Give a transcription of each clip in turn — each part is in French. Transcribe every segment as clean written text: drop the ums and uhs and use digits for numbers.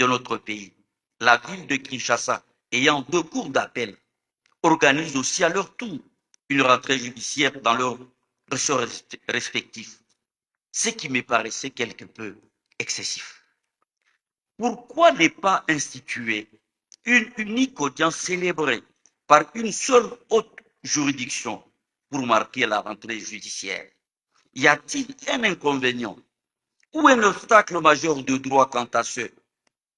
de notre pays. La ville de Kinshasa, ayant 2 cours d'appel, organise aussi à leur tour une rentrée judiciaire dans leurs ressorts respectifs, ce qui me paraissait quelque peu excessif. Pourquoi ne pas instituer une unique audience célébrée par une seule haute juridiction pour marquer la rentrée judiciaire? Y a-t-il un inconvénient ou un obstacle majeur de droit quant à ce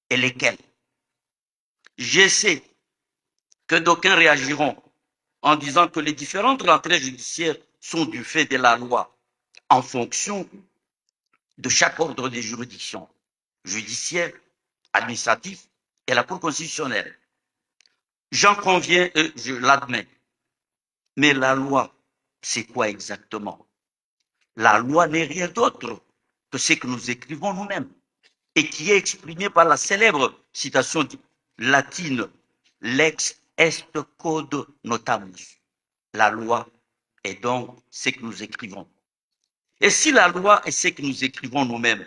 et lesquels? Je sais que d'aucuns réagiront en disant que les différentes rentrées judiciaires sont du fait de la loi en fonction de chaque ordre de juridiction, judiciaire, administratif et la Cour constitutionnelle. J'en conviens et je l'admets. Mais la loi, c'est quoi exactement? La loi n'est rien d'autre que ce que nous écrivons nous-mêmes et qui est exprimé par la célèbre citation latine Lex est code notamus. La loi est donc ce que nous écrivons. Et si la loi est ce que nous écrivons nous-mêmes,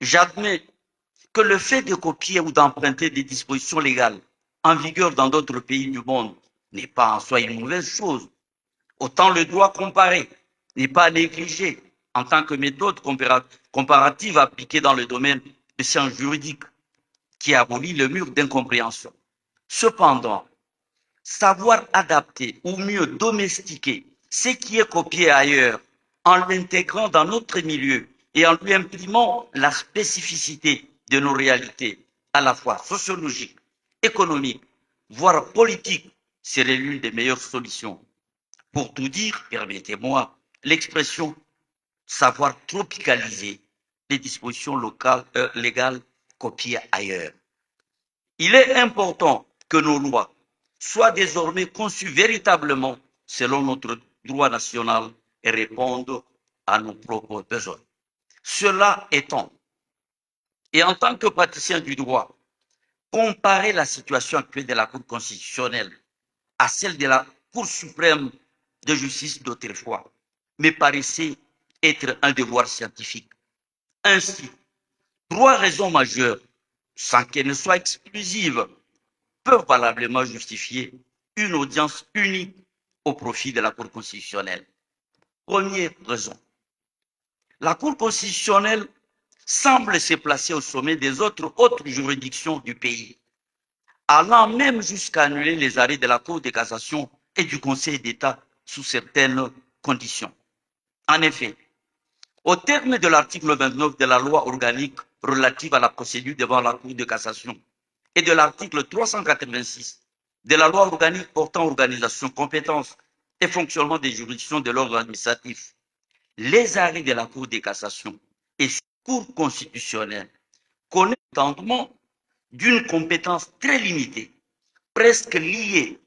j'admets que le fait de copier ou d'emprunter des dispositions légales en vigueur dans d'autres pays du monde n'est pas en soi une mauvaise chose. Autant le droit comparé n'est pas négligé en tant que méthode comparative appliquée dans le domaine des sciences juridiques qui abolit le mur d'incompréhension. Cependant, savoir adapter ou mieux domestiquer ce qui est copié ailleurs en l'intégrant dans notre milieu et en lui imprimant la spécificité de nos réalités, à la fois sociologiques, économiques, voire politiques, serait l'une des meilleures solutions. Pour tout dire, permettez-moi l'expression savoir tropicaliser les dispositions légales copiées ailleurs. Il est important que nos lois soient désormais conçues véritablement selon notre droit national et répondent à nos propres besoins. Cela étant, et en tant que praticien du droit, comparer la situation actuelle de la Cour constitutionnelle à celle de la Cour suprême de justice d'autrefois me paraissait être un devoir scientifique. Ainsi, 3 raisons majeures, sans qu'elles ne soient exclusives, peuvent valablement justifier une audience unique au profit de la Cour constitutionnelle. Première raison, la Cour constitutionnelle semble se placer au sommet des autres juridictions du pays, allant même jusqu'à annuler les arrêts de la Cour de cassation et du Conseil d'État sous certaines conditions. En effet, au terme de l'article 29 de la loi organique relative à la procédure devant la Cour de cassation et de l'article 386 de la loi organique portant organisation, compétences et fonctionnement des juridictions de l'ordre administratif, les arrêts de la Cour de cassation et Cour constitutionnelle connaissent l'entendement d'une compétence très limitée, presque liée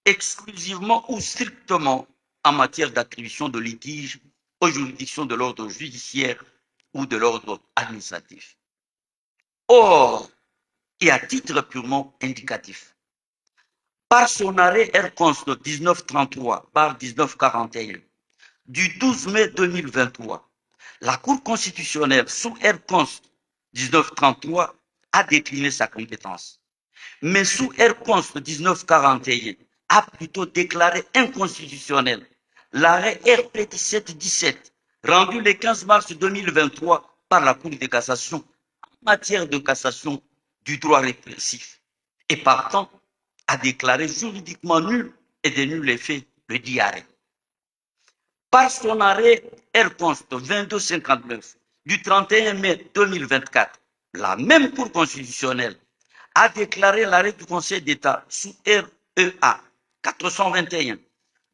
exclusivement ou strictement en matière d'attribution de litiges aux juridictions de l'ordre judiciaire ou de l'ordre administratif. Or, et à titre purement indicatif, par son arrêt R-Const 1933 par 1941 du 12 mai 2023, la Cour constitutionnelle sous R-Const 1933 a décliné sa compétence. Mais sous R-Const 1941 a plutôt déclaré inconstitutionnel l'arrêt RP 1717 rendu le 15 mars 2023 par la Cour de cassation en matière de cassation du droit répressif et partant a déclaré juridiquement nul et de nul effet le dit arrêt. Par son arrêt R-Const 2259 du 31 mai 2024, la même Cour constitutionnelle a déclaré l'arrêt du Conseil d'État sous REA 421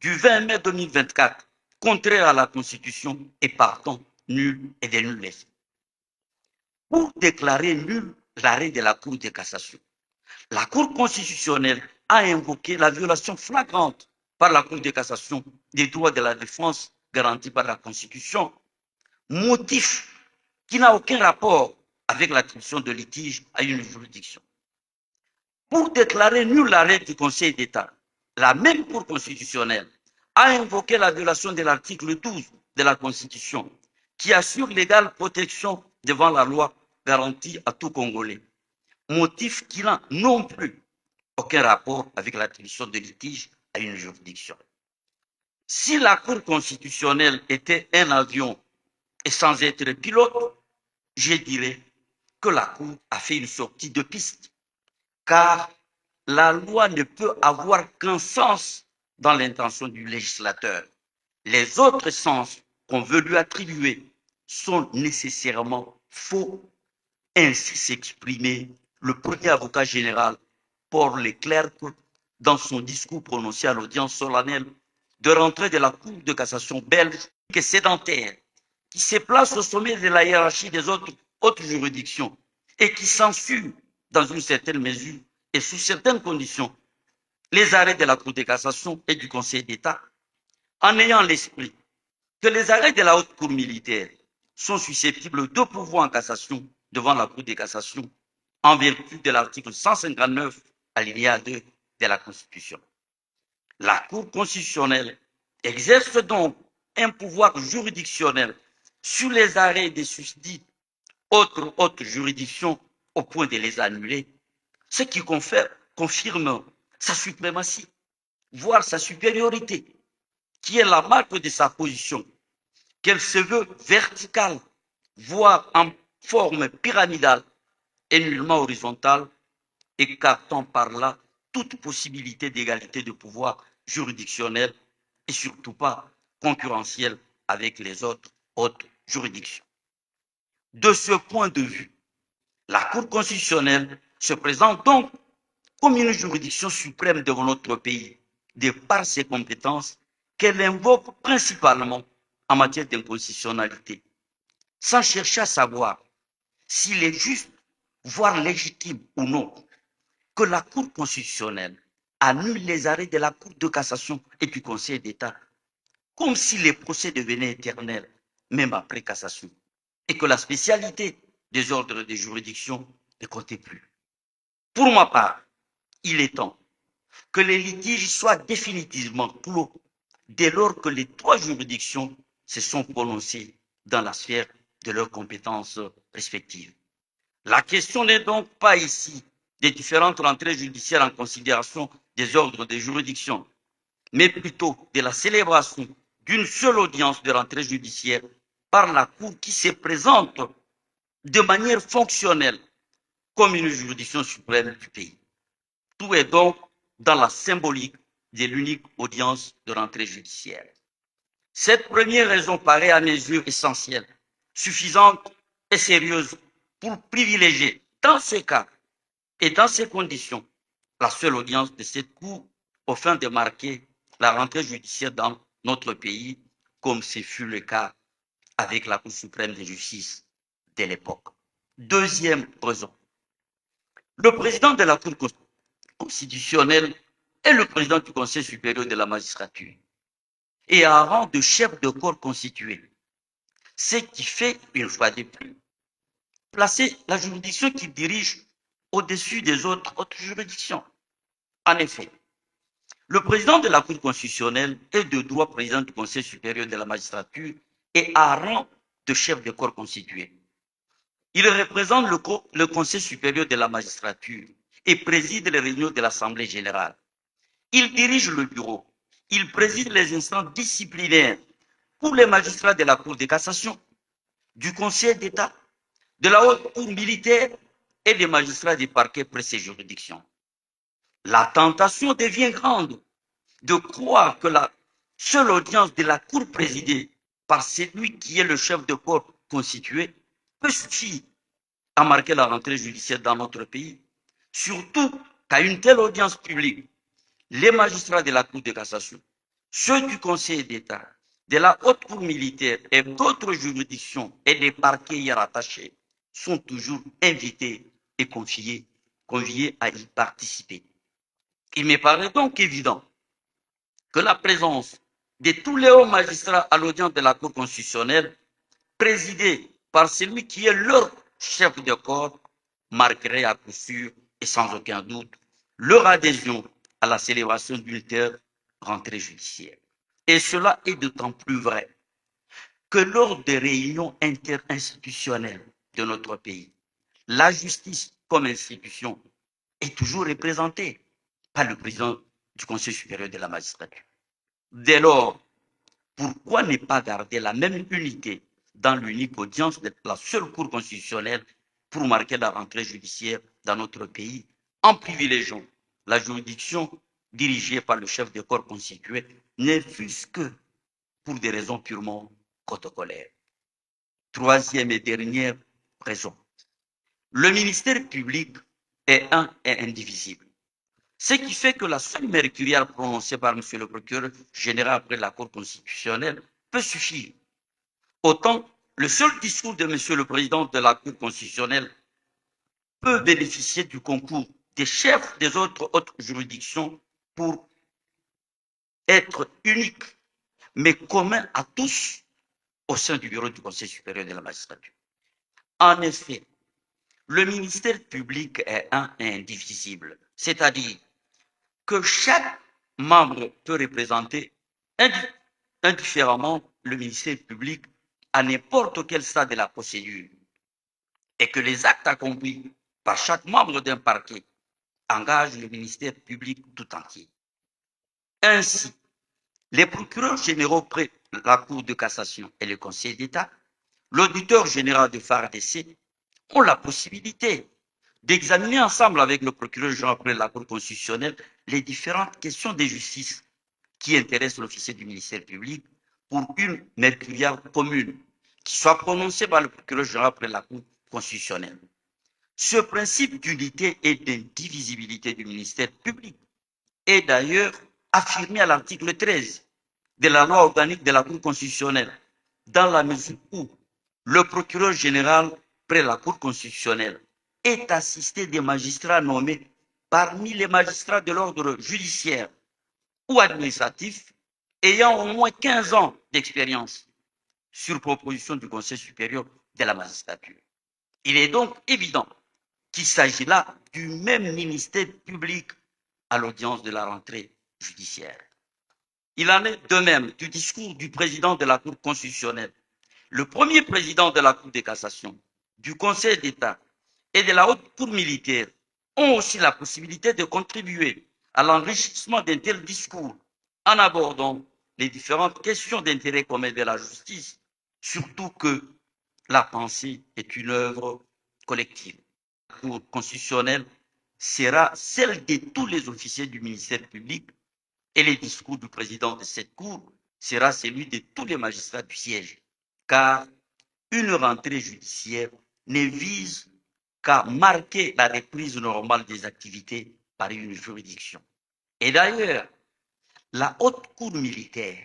du 20 mai 2024 contraire à la Constitution et partant nul et de nul effet. Pour déclarer nul l'arrêt de la Cour de cassation, la Cour constitutionnelle a invoqué la violation flagrante par la Cour de cassation des droits de la défense garantis par la Constitution, motif qui n'a aucun rapport avec l'attribution de litige à une juridiction. Pour déclarer nul l'arrêt du Conseil d'État, la même Cour constitutionnelle a invoqué la violation de l'article 12 de la Constitution qui assure l'égale protection devant la loi garantie à tout Congolais. motif qui n'a non plus aucun rapport avec l'attribution de litige à une juridiction. Si la Cour constitutionnelle était un avion et sans être pilote, je dirais que la Cour a fait une sortie de piste, car la loi ne peut avoir qu'un sens dans l'intention du législateur. Les autres sens qu'on veut lui attribuer sont nécessairement faux. Ainsi s'exprimait le premier avocat général Paul Leclerc dans son discours prononcé à l'audience solennelle de rentrée de la Cour de cassation belge que sédentaire, qui se place au sommet de la hiérarchie des autres juridictions et qui censure, dans une certaine mesure et sous certaines conditions, les arrêts de la Cour de cassation et du Conseil d'État, en ayant l'esprit que les arrêts de la haute cour militaire sont susceptibles de pourvoi en cassation devant la Cour de cassation en vertu de l'article 159, alinéa 2 de la Constitution. La Cour constitutionnelle exerce donc un pouvoir juridictionnel sur les arrêts des susdites autres juridictions au point de les annuler, ce qui confirme sa suprématie, voire sa supériorité, qui est la marque de sa position, qu'elle se veut verticale, voire en forme pyramidale et nullement horizontale, écartant par là toute possibilité d'égalité de pouvoir juridictionnel et surtout pas concurrentiel avec les autres hautes juridictions. De ce point de vue, la Cour constitutionnelle se présente donc comme une juridiction suprême de notre pays, de par ses compétences qu'elle invoque principalement en matière d'inconstitutionnalité, sans chercher à savoir s'il est juste, voire légitime ou non, que la Cour constitutionnelle annule les arrêts de la Cour de cassation et du Conseil d'État, comme si les procès devenaient éternels, même après cassation, et que la spécialité des ordres de juridiction ne comptait plus. Pour ma part, il est temps que les litiges soient définitivement clos dès lors que les trois juridictions se sont prononcées dans la sphère de leurs compétences respectives. La question n'est donc pas ici des différentes rentrées judiciaires en considération des ordres de juridiction, mais plutôt de la célébration d'une seule audience de rentrée judiciaire par la Cour qui se présente de manière fonctionnelle comme une juridiction suprême du pays. Tout est donc dans la symbolique de l'unique audience de rentrée judiciaire. Cette première raison paraît à mes yeux essentielle, suffisante et sérieuse pour privilégier, dans ce cas et dans ces conditions, la seule audience de cette Cour au fin de marquer la rentrée judiciaire dans notre pays, comme ce fut le cas avec la Cour suprême de justice de l'époque. Deuxième raison. Le président de la Cour constitutionnelle est le président du Conseil supérieur de la magistrature et a un rang de chef de corps constitué, ce qui fait, une fois de plus, placer la juridiction qu'il dirige au-dessus des autres juridictions. En effet, le président de la Cour constitutionnelle est de droit président du Conseil supérieur de la magistrature et a rang de chef de corps constitué. Il représente le Conseil supérieur de la magistrature et préside les réunions de l'Assemblée générale. Il dirige le bureau. Il préside les instances disciplinaires pour les magistrats de la Cour de cassation, du Conseil d'État, de la haute cour militaire et des magistrats des parquets près ces juridictions. La tentation devient grande de croire que la seule audience de la Cour présidée par celui qui est le chef de corps constitué peut suffire à marquer la rentrée judiciaire dans notre pays, surtout qu'à une telle audience publique, les magistrats de la Cour de cassation, ceux du Conseil d'État, de la haute cour militaire et d'autres juridictions et des parquets y rattachés sont toujours invités et conviés à y participer. Il me paraît donc évident que la présence de tous les hauts magistrats à l'audience de la Cour constitutionnelle, présidée par celui qui est leur chef de corps, marquerait à coup sûr et sans aucun doute leur adhésion à la célébration d'une telle rentrée judiciaire. Et cela est d'autant plus vrai que lors des réunions interinstitutionnelles de notre pays, la justice comme institution est toujours représentée par le président du Conseil supérieur de la magistrature. Dès lors, pourquoi ne pas garder la même unité dans l'unique audience de la seule Cour constitutionnelle pour marquer la rentrée judiciaire dans notre pays en privilégiant la juridiction dirigée par le chef de corps constitué, ne fût-ce que pour des raisons purement protocolaires. Troisième et dernière raison. Le ministère public est un et indivisible. Ce qui fait que la seule mercuriale prononcée par M. le procureur général après la Cour constitutionnelle peut suffire. Autant, le seul discours de M. le président de la Cour constitutionnelle peut bénéficier du concours des chefs des autres hautes juridictions pour être unique, mais commun à tous au sein du bureau du Conseil supérieur de la magistrature. En effet, le ministère public est un et indivisible, c'est-à-dire que chaque membre peut représenter indifféremment le ministère public à n'importe quel stade de la procédure et que les actes accomplis par chaque membre d'un parquet engagent le ministère public tout entier. Ainsi, les procureurs généraux près la Cour de cassation et le Conseil d'État, l'auditeur général de FARDC ont la possibilité d'examiner ensemble avec le procureur général près la Cour constitutionnelle les différentes questions de justice qui intéressent l'officier du ministère public pour une mercuriale commune qui soit prononcée par le procureur général près la Cour constitutionnelle. Ce principe d'unité et d'indivisibilité du ministère public est d'ailleurs affirmé à l'article 13 de la loi organique de la Cour constitutionnelle, dans la mesure où le procureur général près la Cour constitutionnelle est assisté des magistrats nommés parmi les magistrats de l'ordre judiciaire ou administratif ayant au moins 15 ans d'expérience sur proposition du Conseil supérieur de la magistrature. Il est donc évident qu'il s'agit là du même ministère public à l'audience de la rentrée judiciaire. Il en est de même du discours du président de la Cour constitutionnelle, le premier président de la Cour de cassation, du Conseil d'État et de la Haute Cour militaire ont aussi la possibilité de contribuer à l'enrichissement d'un tel discours en abordant les différentes questions d'intérêt commun de la justice, surtout que la pensée est une œuvre collective. La Cour constitutionnelle sera celle de tous les officiers du ministère public et le discours du président de cette Cour sera celui de tous les magistrats du siège, car une rentrée judiciaire ne vise qu'à marquer la reprise normale des activités par une juridiction. Et d'ailleurs, la Haute Cour militaire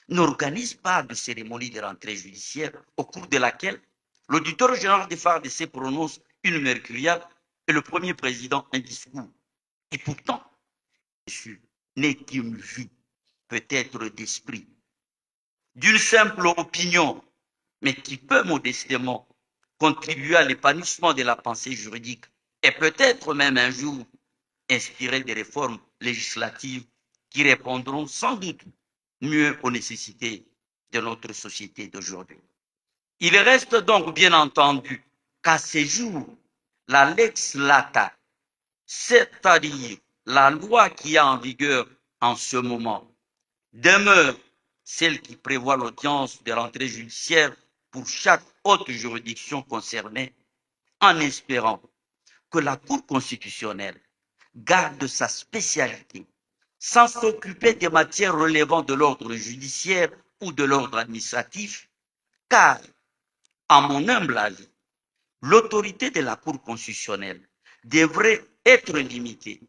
n'organise pas de cérémonie de rentrée judiciaire au cours de laquelle l'auditeur général des FARDC prononce une mercuriale et le premier président un discours. Et pourtant, n'est qu'une vue, peut-être d'esprit, d'une simple opinion, mais qui peut modestement contribuer à l'épanouissement de la pensée juridique et peut-être même un jour inspirer des réformes législatives qui répondront sans doute mieux aux nécessités de notre société d'aujourd'hui. Il reste donc bien entendu qu'à ces jours, la lex lata, c'est-à-dire la loi qui est en vigueur en ce moment, demeure celle qui prévoit l'audience de rentrée judiciaire pour chaque haute juridiction concernée, en espérant que la Cour constitutionnelle garde sa spécialité sans s'occuper des matières relevant de l'ordre judiciaire ou de l'ordre administratif, car, à mon humble avis, l'autorité de la Cour constitutionnelle devrait être limitée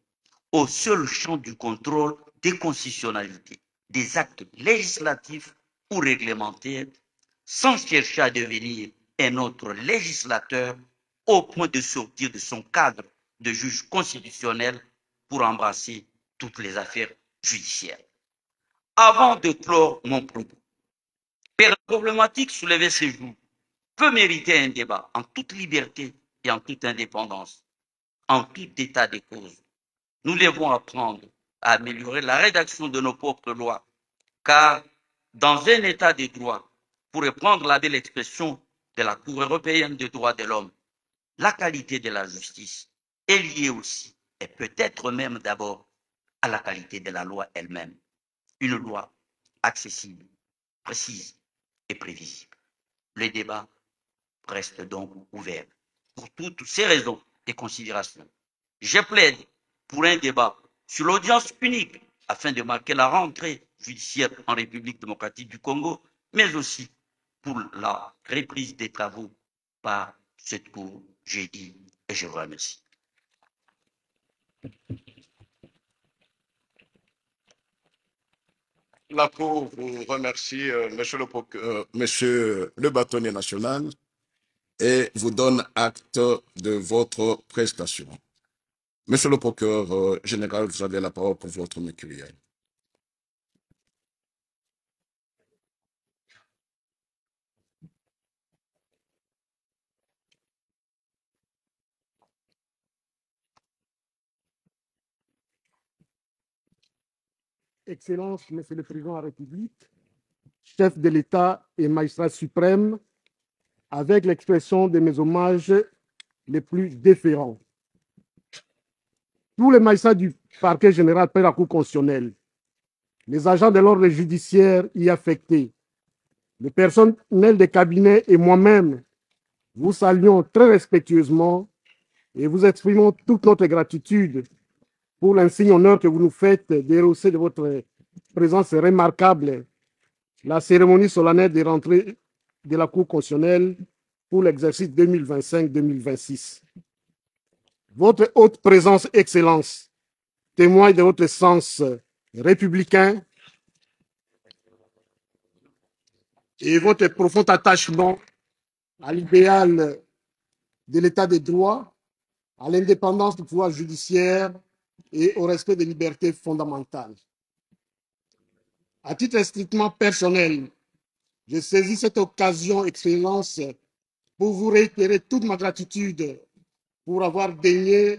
au seul champ du contrôle des constitutionnalités, des actes législatifs ou réglementaires, sans chercher à devenir un autre législateur au point de sortir de son cadre de juge constitutionnel pour embrasser toutes les affaires judiciaires. Avant de clore mon propos, la problématique soulevée ce jour peut mériter un débat en toute liberté et en toute indépendance, en tout état de cause. Nous devons apprendre à améliorer la rédaction de nos propres lois, car dans un état de droit, pour reprendre la belle expression de la Cour européenne des droits de l'homme, La qualité de la justice est liée aussi, et peut-être même d'abord, à la qualité de la loi elle-même. Une loi accessible, précise et prévisible. Le débat reste donc ouvert. Pour toutes ces raisons et considérations, je plaide pour un débat sur l'audience unique afin de marquer la rentrée judiciaire en République démocratique du Congo, mais aussi pour la reprise des travaux par cette cour jeudi. Et je vous remercie. La Cour vous remercie, Monsieur le bâtonnier national, et vous donne acte de votre prestation. Monsieur le procureur général, vous avez la parole pour votre mécuriel. Excellences, Monsieur le Président de la République, chef de l'État et magistrat suprême, avec l'expression de mes hommages les plus déférents. Tous les magistrats du parquet général près la Cour constitutionnelle, les agents de l'ordre judiciaire y affectés, le personnel des cabinets et moi-même, vous saluons très respectueusement et vous exprimons toute notre gratitude pour l'insigne honneur que vous nous faites d'héroser de votre présence remarquable la cérémonie solennelle de rentrée de la Cour constitutionnelle pour l'exercice 2025-2026. Votre haute présence, Excellence, témoigne de votre sens républicain et votre profond attachement à l'idéal de l'état de droit, à l'indépendance du pouvoir judiciaire et au respect des libertés fondamentales. À titre strictement personnel, je saisis cette occasion, Excellence, pour vous réitérer toute ma gratitude pour avoir daigné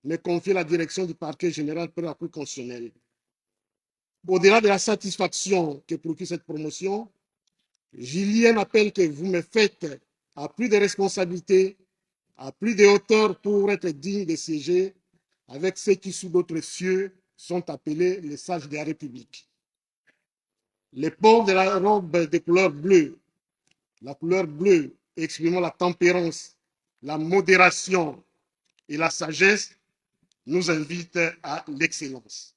me confier la direction du parquet général pour la Cour constitutionnelle. Au-delà de la satisfaction que procure cette promotion, j'y lie un appel que vous me faites à plus de responsabilités, à plus de hauteur pour être digne de siéger avec ceux qui, sous d'autres cieux, sont appelés les sages de la République. Les port de la robe de couleur bleue, la couleur bleue exprimant la tempérance, la modération et la sagesse, nous invite à l'excellence.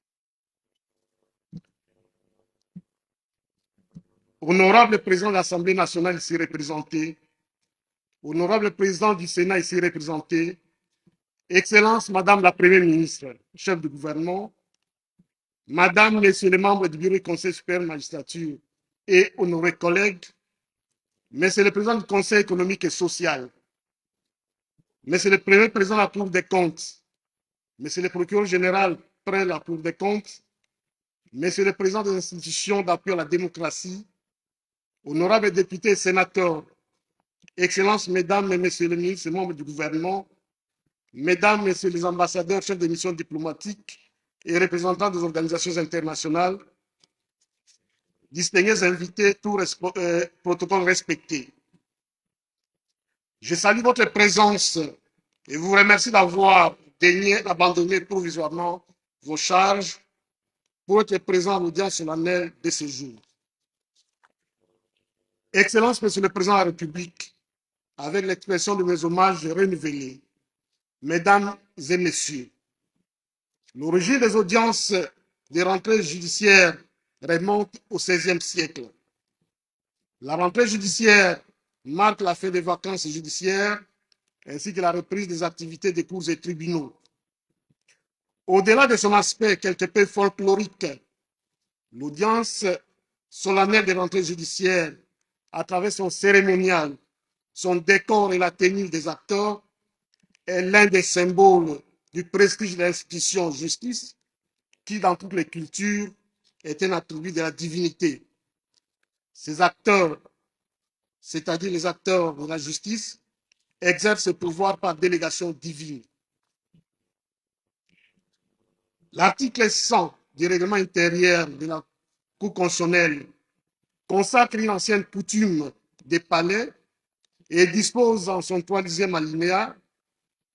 Honorable président de l'Assemblée nationale ici représenté, honorable président du Sénat ici représenté, Excellence, Madame la Première ministre, chef du gouvernement, Madame, Messieurs les membres du Bureau du Conseil supérieur de la magistrature et honorés collègues, Monsieur le Président du Conseil économique et social, Monsieur le Premier Président de la Cour des comptes, Monsieur le Procureur général près la Cour des comptes, Monsieur le Président des institutions d'appui à la démocratie, honorables députés et sénateurs, Excellences, Mesdames et Messieurs les ministres et membres du gouvernement, Mesdames, Messieurs les ambassadeurs, chefs de mission diplomatiques et représentants des organisations internationales, distingués invités, tous protocoles respectés. Je salue votre présence et vous remercie d'avoir daigné abandonner provisoirement vos charges pour être présent à l'audience solennelle de ce jour. Excellence, Monsieur le Président de la République, avec l'expression de mes hommages renouvelés, Mesdames et Messieurs, l'origine des audiences des rentrées judiciaires remonte au XVIe siècle. La rentrée judiciaire marque la fin des vacances judiciaires ainsi que la reprise des activités des cours et tribunaux. Au-delà de son aspect quelque peu folklorique, l'audience solennelle des rentrées judiciaires, à travers son cérémonial, son décor et la tenue des acteurs, est l'un des symboles du prestige de l'institution justice, qui, dans toutes les cultures, est un attribut de la divinité. Ces acteurs, c'est-à-dire les acteurs de la justice, exercent ce pouvoir par délégation divine. L'article 100 du règlement intérieur de la Cour constitutionnelle consacre une ancienne coutume des palais et dispose en son troisième alinéa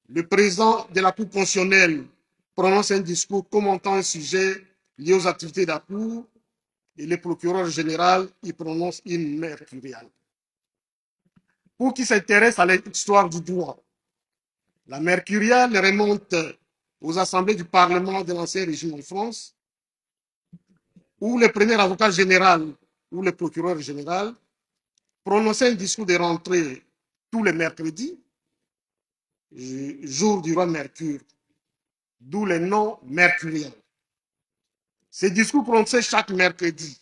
le président de la Cour constitutionnelle prononce un discours commentant un sujet lié aux activités de la Cour et le procureur général y prononce une mercuriale. Pour qui s'intéresse à l'histoire du droit, la mercuriale remonte aux assemblées du Parlement de l'Ancien Régime en France, où le premier avocat général ou le procureur général prononçait un discours de rentrée tous les mercredis, jour du roi Mercure, d'où le nom mercurien. Ces discours prononcés chaque mercredi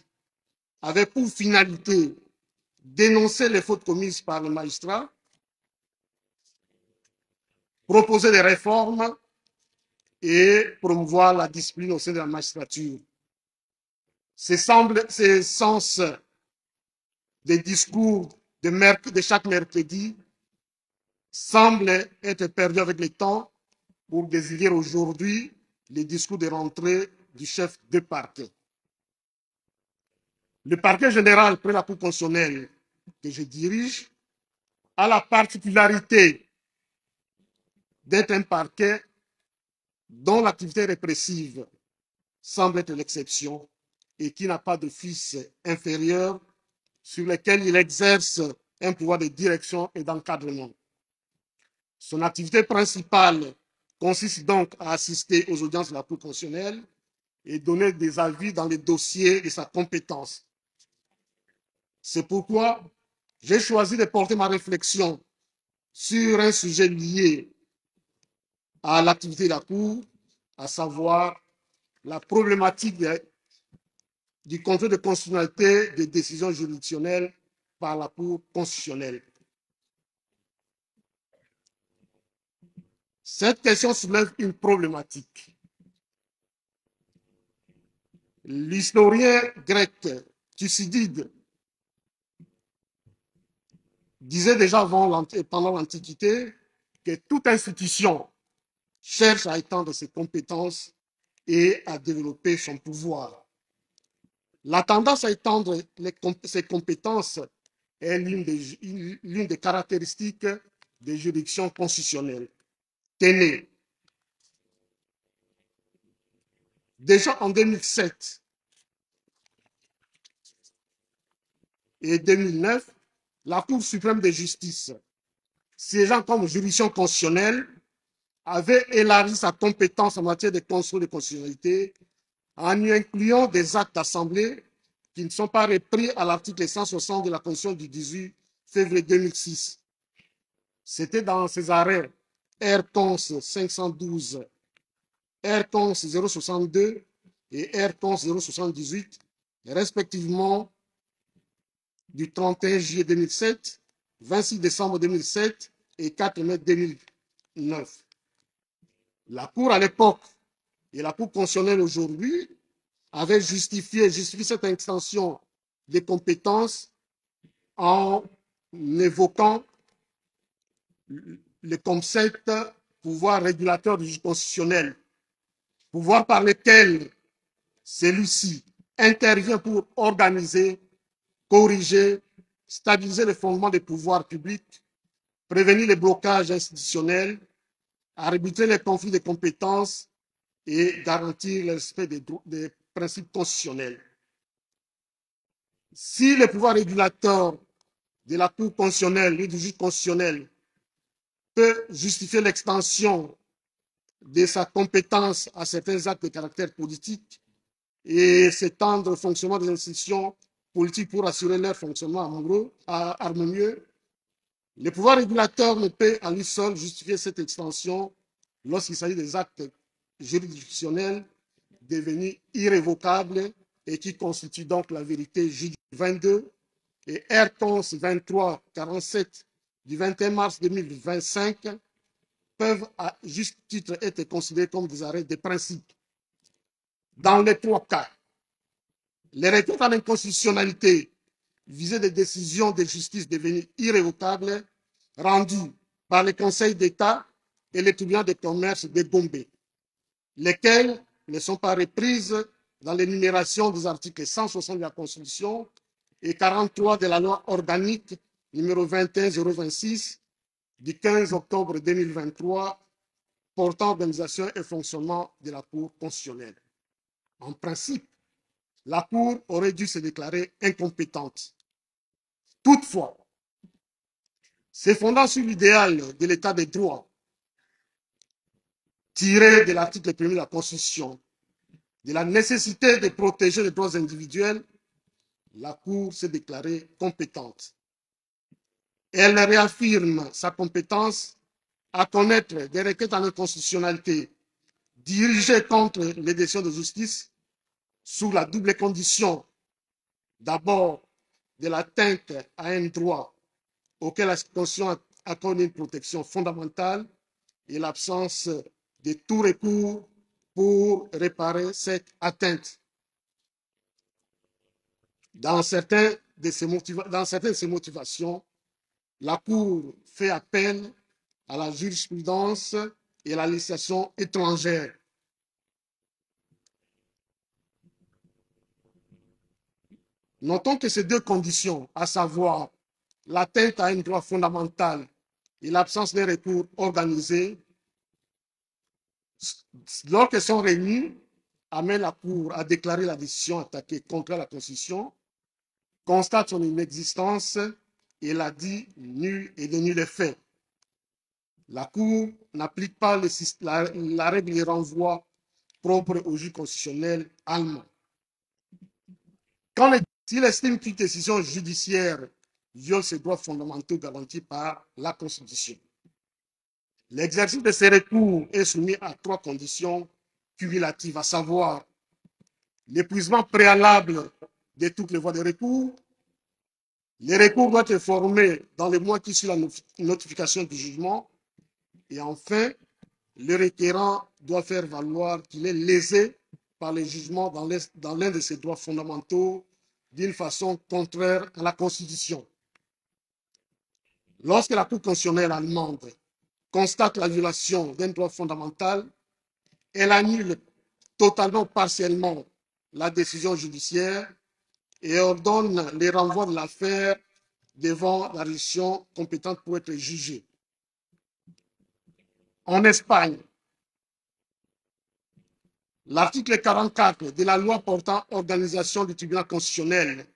avaient pour finalité dénoncer les fautes commises par le magistrat, proposer des réformes et promouvoir la discipline au sein de la magistrature. Ce sens des discours de chaque mercredi semble être perdu avec le temps pour désigner aujourd'hui les discours de rentrée du chef de parquet. Le parquet général près la Cour constitutionnelle que je dirige a la particularité d'être un parquet dont l'activité répressive semble être l'exception et qui n'a pas d'office inférieur sur lequel il exerce un pouvoir de direction et d'encadrement. Son activité principale consiste donc à assister aux audiences de la Cour constitutionnelle et donner des avis dans les dossiers de sa compétence. C'est pourquoi j'ai choisi de porter ma réflexion sur un sujet lié à l'activité de la Cour, à savoir la problématique du contrôle de constitutionnalité des décisions juridictionnelles par la Cour constitutionnelle. Cette question soulève une problématique. L'historien grec Thucydide disait déjà pendant l'Antiquité que toute institution cherche à étendre ses compétences et à développer son pouvoir. La tendance à étendre ses compétences est l'une des caractéristiques des juridictions constitutionnelles. Tenez, déjà en 2007 et 2009, la Cour suprême de justice, siégeant comme juridiction constitutionnelle, avait élargi sa compétence en matière de contrôle de constitutionnalité en y incluant des actes d'assemblée qui ne sont pas repris à l'article 160 de la Constitution du 18 février 2006. C'était dans ces arrêts R-Cons 512, R-Cons 062 et R-Cons 078, respectivement du 31 juillet 2007, 26 décembre 2007 et 4 mai 2009. La Cour à l'époque et la Cour constitutionnelle aujourd'hui avaient justifié cette extension des compétences en évoquant le concept pouvoir régulateur du juge constitutionnel, pouvoir par lequel celui-ci intervient pour organiser, corriger, stabiliser les fondements des pouvoirs publics, prévenir les blocages institutionnels, arbitrer les conflits de compétences et garantir le respect des principes constitutionnels. Si le pouvoir régulateur de la Cour constitutionnelle et du juge constitutionnel peut justifier l'extension de sa compétence à certains actes de caractère politique et s'étendre au fonctionnement des institutions politiques pour assurer leur fonctionnement harmonieux, le pouvoir régulateur ne peut en lui seul justifier cette extension lorsqu'il s'agit des actes juridictionnels devenus irrévocables et qui constituent donc la vérité J 22 et R-Cons 2347 du 21 mars 2025 peuvent à juste titre être considérés comme des arrêts de principe. Dans les trois cas, les requêtes à l'inconstitutionnalité visaient des décisions de justice devenues irrévocables rendues par le Conseil d'État et le tribunal de commerce de Gombe, lesquelles ne sont pas reprises dans l'énumération des articles 160 de la Constitution et 43 de la loi organique numéro 21026 du 15 octobre 2023 portant organisation et fonctionnement de la Cour constitutionnelle. En principe, la Cour aurait dû se déclarer incompétente. Toutefois, se fondant sur l'idéal de l'état des droits tiré de l'article 1er de la Constitution, de la nécessité de protéger les droits individuels, la Cour s'est déclarée compétente. Elle réaffirme sa compétence à connaître des requêtes en inconstitutionnalité dirigées contre les décisions de justice sous la double condition, d'abord de l'atteinte à un droit auquel la Constitution accorde une protection fondamentale et l'absence de tout recours pour réparer cette atteinte. Dans certaines de ces motivations, la Cour fait appel à la jurisprudence et à la législation étrangère. Notons que ces deux conditions, à savoir l'atteinte à un droit fondamental et l'absence d'un recours organisé, lorsqu'elles sont réunies, amènent la Cour à déclarer la décision attaquée contre la Constitution, constate son inexistence et la dit nulle et de nul effet. La Cour n'applique pas la règle de renvoi propre au juge constitutionnel allemand. S'il estime qu'une décision judiciaire viole ses droits fondamentaux garantis par la Constitution, l'exercice de ces recours est soumis à 3 conditions cumulatives, à savoir l'épuisement préalable de toutes les voies de recours. Les recours doivent être formés dans les mois qui suivent la notification du jugement. Et enfin, le requérant doit faire valoir qu'il est lésé par le jugement dans l'un de ses droits fondamentaux d'une façon contraire à la Constitution. Lorsque la Cour constitutionnelle allemande constate la violation d'un droit fondamental, elle annule totalement ou partiellement la décision judiciaire et ordonne le renvoi de l'affaire devant la juridiction compétente pour être jugée. En Espagne, l'article 44 de la loi portant organisation du tribunal constitutionnel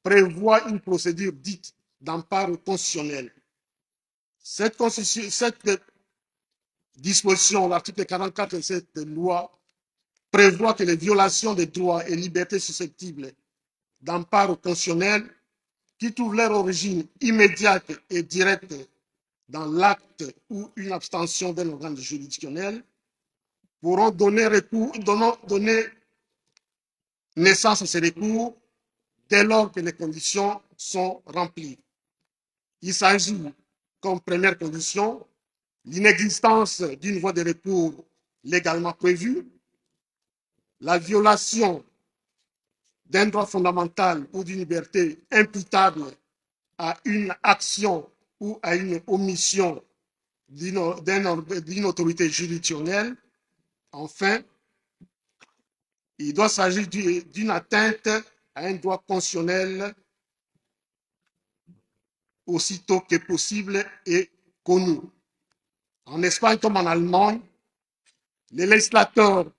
prévoit une procédure dite d'empare constitutionnel. Cette disposition, l'article 44 de cette loi, prévoit que les violations des droits et libertés susceptibles d'empare constitutionnel qui trouvent leur origine immédiate et directe dans l'acte ou une abstention d'un organe juridictionnel pourront donner naissance à ces recours dès lors que les conditions sont remplies. Il s'agit, comme première condition, l'inexistence d'une voie de recours légalement prévue, la violation d'un droit fondamental ou d'une liberté imputable à une action ou à une omission d'une autorité juridictionnelle. Enfin, il doit s'agir d'une atteinte à un droit constitutionnel aussitôt que possible et connu. En Espagne comme en Allemagne, les législateurs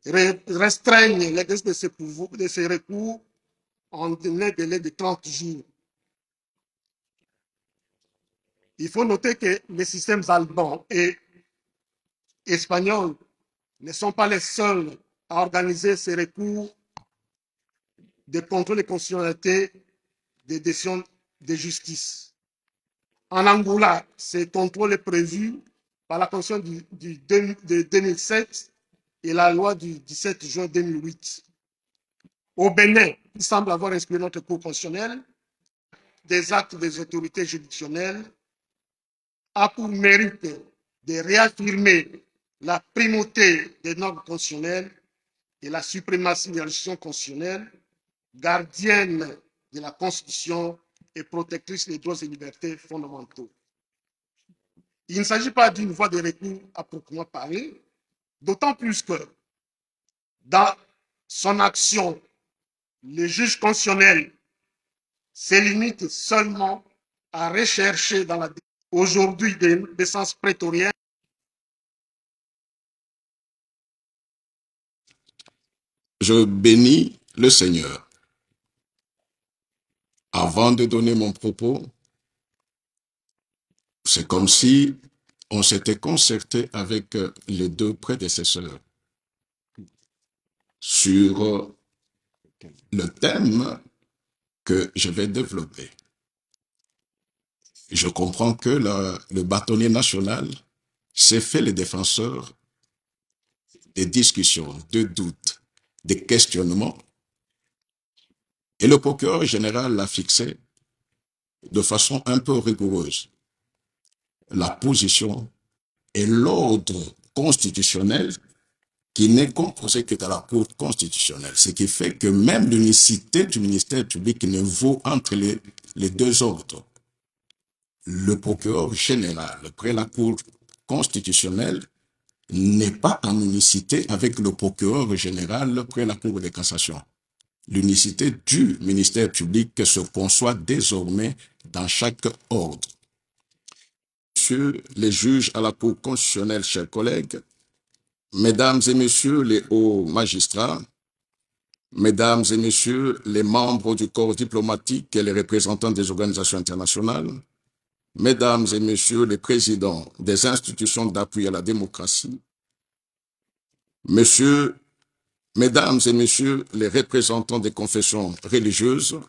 restreignent l'exercice de ces recours en un délai de 30 jours. Il faut noter que les systèmes allemands et espagnols ne sont pas les seuls à organiser ces recours de contrôle de constitutionnalité des décisions de justice. En Angola, ce contrôle est prévu par la Constitution de 2007 et la loi du 17 juin 2008. Au Bénin, il semble avoir inspiré notre Cour constitutionnelle, des actes des autorités juridictionnelles a pour mérite de réaffirmer la primauté des normes constitutionnelles et la suprématie de la législation constitutionnelle, gardienne de la Constitution et protectrice des droits et libertés fondamentaux. Il ne s'agit pas d'une voie de recours à proprement parler, d'autant plus que dans son action, le juge constitutionnel se limite seulement à rechercher dans la aujourd'hui des naissances prétoriennes. Je bénis le Seigneur. Avant de donner mon propos, c'est comme si on s'était concerté avec les deux prédécesseurs sur le thème que je vais développer. Je comprends que le bâtonnier national s'est fait le défenseur des discussions, des doutes, des questionnements, et le procureur général l'a fixé de façon un peu rigoureuse. La position et l'ordre constitutionnel qui n'est composé que de la Cour constitutionnelle, ce qui fait que même l'unicité du ministère public ne vaut entre les deux ordres. Le procureur général près la Cour constitutionnelle n'est pas en unicité avec le procureur général près la Cour de cassation. L'unicité du ministère public se conçoit désormais dans chaque ordre. Messieurs les juges à la Cour constitutionnelle, chers collègues, mesdames et messieurs les hauts magistrats, mesdames et messieurs les membres du corps diplomatique et les représentants des organisations internationales, mesdames et messieurs les présidents des institutions d'appui à la démocratie, mesdames et messieurs les représentants des confessions religieuses,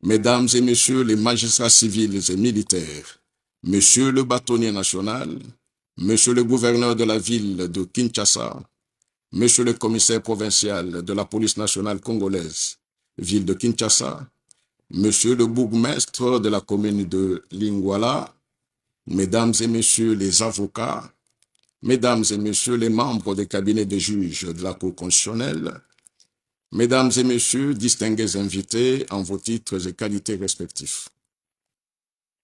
mesdames et messieurs les magistrats civils et militaires, monsieur le bâtonnier national, monsieur le gouverneur de la ville de Kinshasa, monsieur le commissaire provincial de la police nationale congolaise, ville de Kinshasa, monsieur le bourgmestre de la commune de Lingwala, mesdames et messieurs les avocats, mesdames et messieurs les membres des cabinets de juges de la Cour constitutionnelle, mesdames et messieurs, distingués invités en vos titres et qualités respectifs.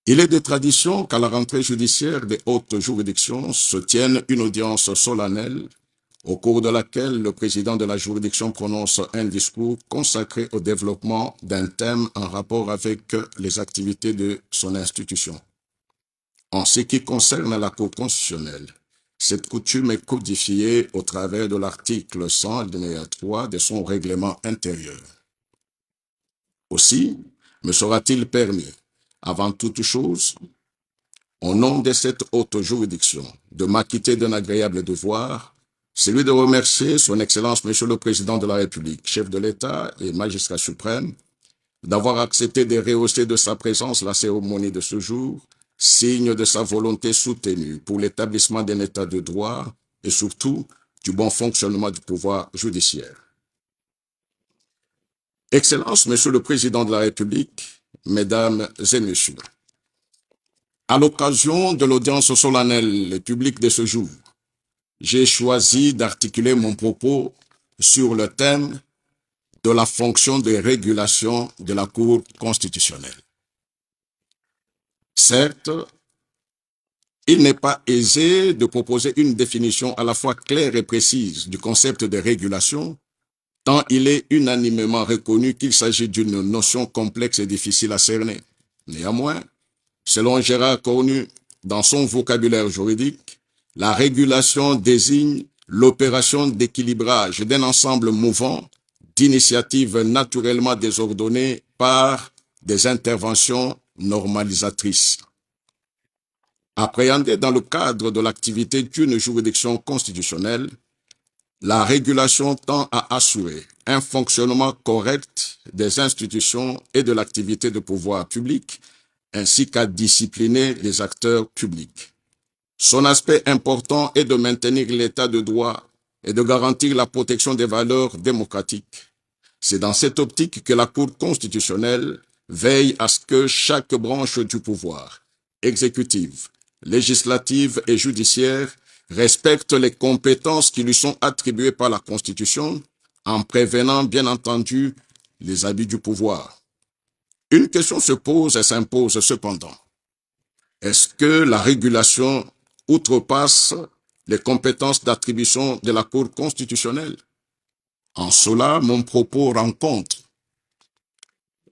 Il est de tradition qu'à la rentrée judiciaire des hautes juridictions se tienne une audience solennelle au cours de laquelle le président de la juridiction prononce un discours consacré au développement d'un thème en rapport avec les activités de son institution. En ce qui concerne la Cour constitutionnelle, cette coutume est codifiée au travers de l'article 100, alinéa 3 de son règlement intérieur. Aussi, me sera-t-il permis, avant toute chose, au nom de cette haute juridiction, de m'acquitter d'un agréable devoir, celui de remercier son Excellence Monsieur le Président de la République, chef de l'État et magistrat suprême, d'avoir accepté de rehausser de sa présence la cérémonie de ce jour, signe de sa volonté soutenue pour l'établissement d'un État de droit et surtout du bon fonctionnement du pouvoir judiciaire. Excellence, Monsieur le Président de la République, Mesdames et Messieurs, à l'occasion de l'audience solennelle publique de ce jour, j'ai choisi d'articuler mon propos sur le thème de la fonction de régulation de la Cour constitutionnelle. Certes, il n'est pas aisé de proposer une définition à la fois claire et précise du concept de régulation, tant il est unanimement reconnu qu'il s'agit d'une notion complexe et difficile à cerner. Néanmoins, selon Gérard Cornu, dans son vocabulaire juridique, la régulation désigne l'opération d'équilibrage d'un ensemble mouvant d'initiatives naturellement désordonnées par des interventions normalisatrices. Appréhendée dans le cadre de l'activité d'une juridiction constitutionnelle, la régulation tend à assurer un fonctionnement correct des institutions et de l'activité de pouvoir public, ainsi qu'à discipliner les acteurs publics. Son aspect important est de maintenir l'état de droit et de garantir la protection des valeurs démocratiques. C'est dans cette optique que la Cour constitutionnelle veille à ce que chaque branche du pouvoir, exécutive, législative et judiciaire, respecte les compétences qui lui sont attribuées par la Constitution, en prévenant bien entendu les abus du pouvoir. Une question se pose et s'impose cependant. Est-ce que la régulation outrepasse les compétences d'attribution de la Cour constitutionnelle? En cela, mon propos rencontre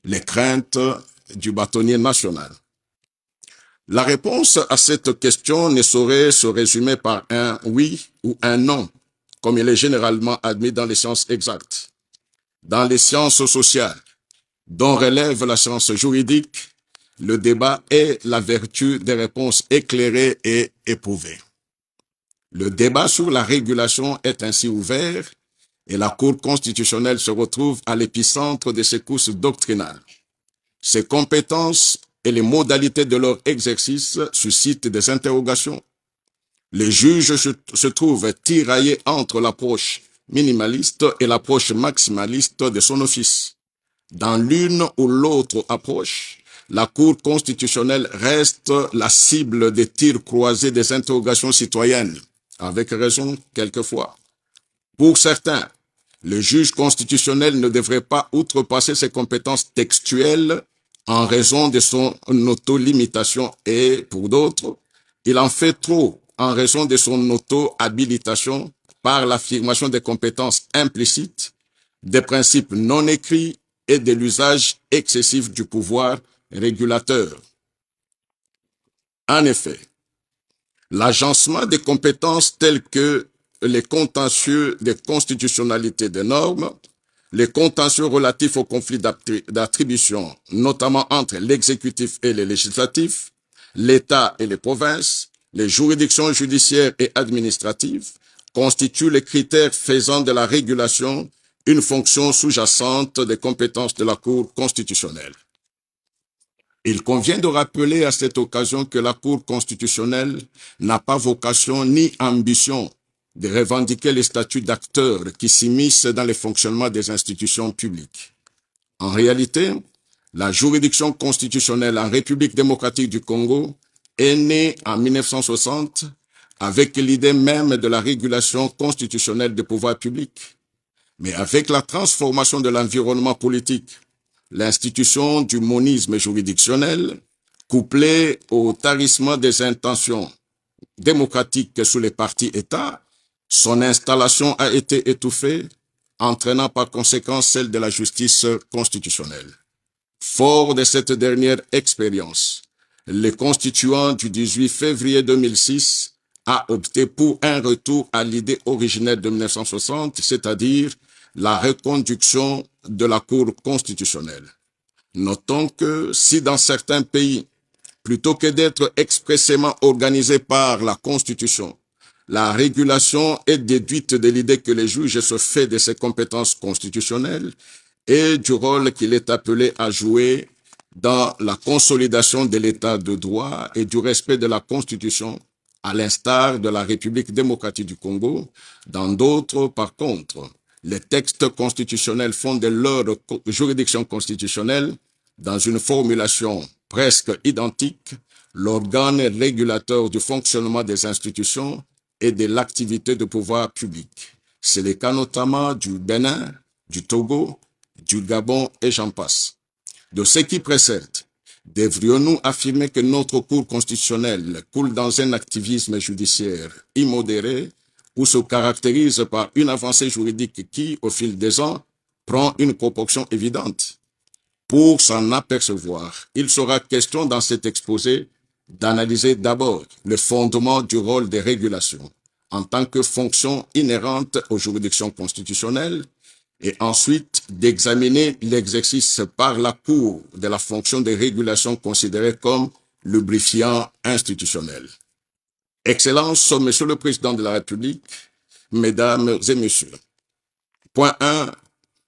les craintes du bâtonnier national. La réponse à cette question ne saurait se résumer par un oui ou un non, comme il est généralement admis dans les sciences exactes. Dans les sciences sociales, dont relève la science juridique, le débat est la vertu des réponses éclairées et éprouvées. Le débat sur la régulation est ainsi ouvert et la Cour constitutionnelle se retrouve à l'épicentre de secousses doctrinales. Ses compétences et les modalités de leur exercice suscitent des interrogations. Les juges se trouvent tiraillés entre l'approche minimaliste et l'approche maximaliste de son office. Dans l'une ou l'autre approche, la Cour constitutionnelle reste la cible des tirs croisés des interrogations citoyennes, avec raison quelquefois. Pour certains, le juge constitutionnel ne devrait pas outrepasser ses compétences textuelles en raison de son auto-limitation et, pour d'autres, il en fait trop en raison de son auto-habilitation par l'affirmation des compétences implicites, des principes non écrits et de l'usage excessif du pouvoir régulateur. En effet, l'agencement des compétences telles que les contentieux de constitutionnalité des normes, les contentieux relatifs aux conflits d'attribution, notamment entre l'exécutif et le législatif, l'État et les provinces, les juridictions judiciaires et administratives, constituent les critères faisant de la régulation une fonction sous-jacente des compétences de la Cour constitutionnelle. Il convient de rappeler à cette occasion que la Cour constitutionnelle n'a pas vocation ni ambition de revendiquer les statuts d'acteurs qui s'immiscent dans le fonctionnement des institutions publiques. En réalité, la juridiction constitutionnelle en République démocratique du Congo est née en 1960 avec l'idée même de la régulation constitutionnelle des pouvoirs publics. Mais avec la transformation de l'environnement politique, l'institution du monisme juridictionnel, couplée au tarissement des intentions démocratiques sous les partis États, son installation a été étouffée, entraînant par conséquent celle de la justice constitutionnelle. Fort de cette dernière expérience, le constituant du 18 février 2006 a opté pour un retour à l'idée originelle de 1960, c'est-à-dire la reconduction de la Cour constitutionnelle. Notons que si dans certains pays, plutôt que d'être expressément organisée par la Constitution, la régulation est déduite de l'idée que le juge se fait de ses compétences constitutionnelles et du rôle qu'il est appelé à jouer dans la consolidation de l'état de droit et du respect de la Constitution, à l'instar de la République démocratique du Congo. Dans d'autres, par contre, les textes constitutionnels font de leur juridiction constitutionnelle, dans une formulation presque identique, l'organe régulateur du fonctionnement des institutions et de l'activité de pouvoir public. C'est le cas notamment du Bénin, du Togo, du Gabon et j'en passe. De ce qui précède, devrions-nous affirmer que notre Cour constitutionnelle coule dans un activisme judiciaire immodéré ou se caractérise par une avancée juridique qui, au fil des ans, prend une proportion évidente? Pour s'en apercevoir, il sera question dans cet exposé d'analyser d'abord le fondement du rôle des régulations en tant que fonction inhérente aux juridictions constitutionnelles et ensuite d'examiner l'exercice par la Cour de la fonction de régulation considérée comme lubrifiant institutionnel. Excellences, Monsieur le Président de la République, Mesdames et Messieurs. Point 1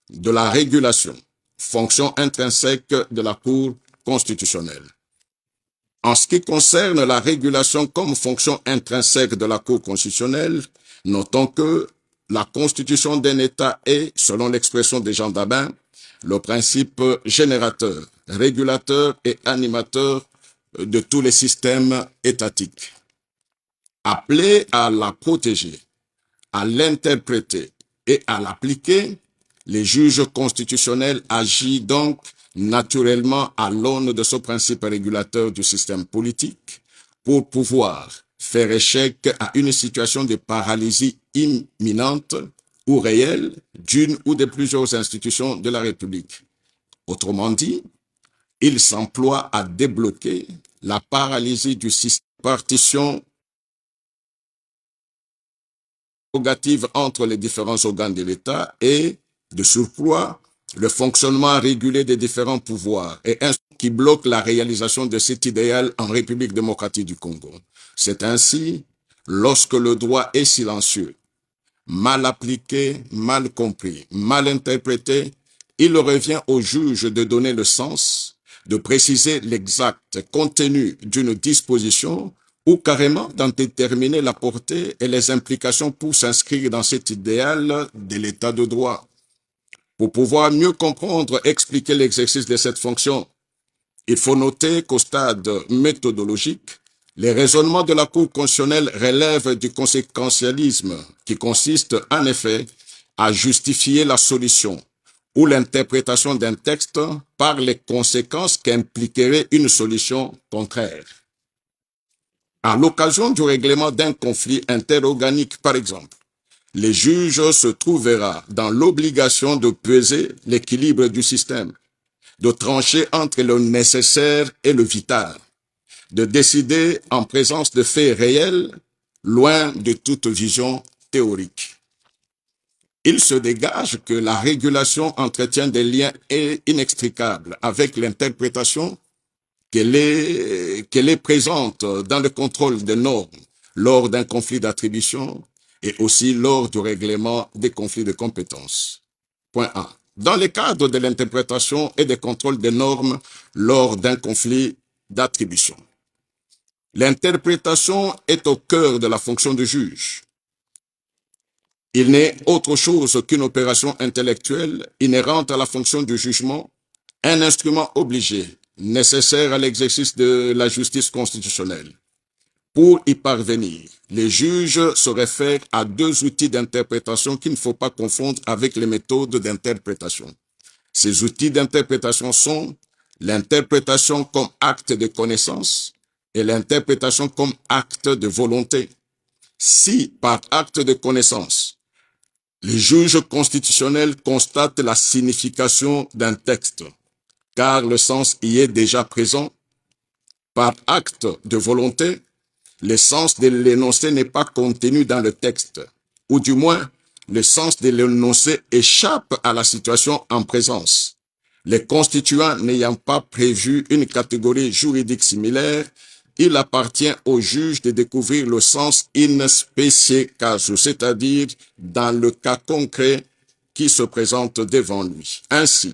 de la régulation, fonction intrinsèque de la Cour constitutionnelle. En ce qui concerne la régulation comme fonction intrinsèque de la Cour constitutionnelle, notons que la constitution d'un État est, selon l'expression de Jean Dabin, le principe générateur, régulateur et animateur de tous les systèmes étatiques. Appelé à la protéger, à l'interpréter et à l'appliquer, les juges constitutionnels agissent donc naturellement à l'aune de ce principe régulateur du système politique pour pouvoir faire échec à une situation de paralysie imminente ou réelle d'une ou de plusieurs institutions de la République. Autrement dit, il s'emploie à débloquer la paralysie du système de partition prérogative entre les différents organes de l'État et, de surcroît, le fonctionnement régulé des différents pouvoirs et un qui bloque la réalisation de cet idéal en République démocratique du Congo. C'est ainsi, lorsque le droit est silencieux, mal appliqué, mal compris, mal interprété, il revient au juge de donner le sens, de préciser l'exact contenu d'une disposition ou carrément d'en déterminer la portée et les implications pour s'inscrire dans cet idéal de l'état de droit. Pour pouvoir mieux comprendre, expliquer l'exercice de cette fonction, il faut noter qu'au stade méthodologique, les raisonnements de la Cour constitutionnelle relèvent du conséquentialisme qui consiste en effet à justifier la solution ou l'interprétation d'un texte par les conséquences qu'impliquerait une solution contraire. À l'occasion du règlement d'un conflit interorganique, par exemple, les juges se trouvera dans l'obligation de peser l'équilibre du système, de trancher entre le nécessaire et le vital, de décider en présence de faits réels, loin de toute vision théorique. Il se dégage que la régulation entretient des liens inextricables avec l'interprétation qu'elle est présente dans le contrôle des normes lors d'un conflit d'attribution et aussi lors du règlement des conflits de compétences. Point 1. Dans le cadre de l'interprétation et des contrôles des normes lors d'un conflit d'attribution. L'interprétation est au cœur de la fonction du juge. Il n'est autre chose qu'une opération intellectuelle inhérente à la fonction du jugement, un instrument obligé, nécessaire à l'exercice de la justice constitutionnelle. Pour y parvenir, les juges se réfèrent à deux outils d'interprétation qu'il ne faut pas confondre avec les méthodes d'interprétation. Ces outils d'interprétation sont l'interprétation comme acte de connaissance et l'interprétation comme acte de volonté. Si, par acte de connaissance, les juges constitutionnels constatent la signification d'un texte, car le sens y est déjà présent, par acte de volonté, le sens de l'énoncé n'est pas contenu dans le texte, ou du moins, le sens de l'énoncé échappe à la situation en présence. Les constituants n'ayant pas prévu une catégorie juridique similaire, il appartient au juge de découvrir le sens in specie casu, c'est-à-dire dans le cas concret qui se présente devant lui. Ainsi,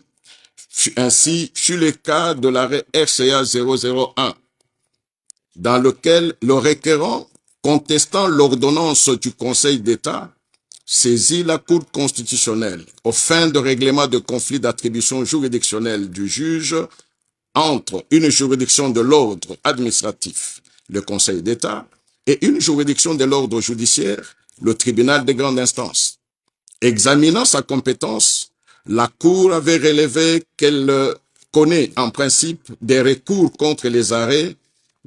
fut le cas de l'arrêt RCA 001, dans lequel le requérant, contestant l'ordonnance du Conseil d'État, saisit la Cour constitutionnelle aux fins de règlement de conflit d'attribution juridictionnelle du juge entre une juridiction de l'ordre administratif, le Conseil d'État, et une juridiction de l'ordre judiciaire, le tribunal de grande instance. Examinant sa compétence, la Cour avait relevé qu'elle connaît en principe des recours contre les arrêts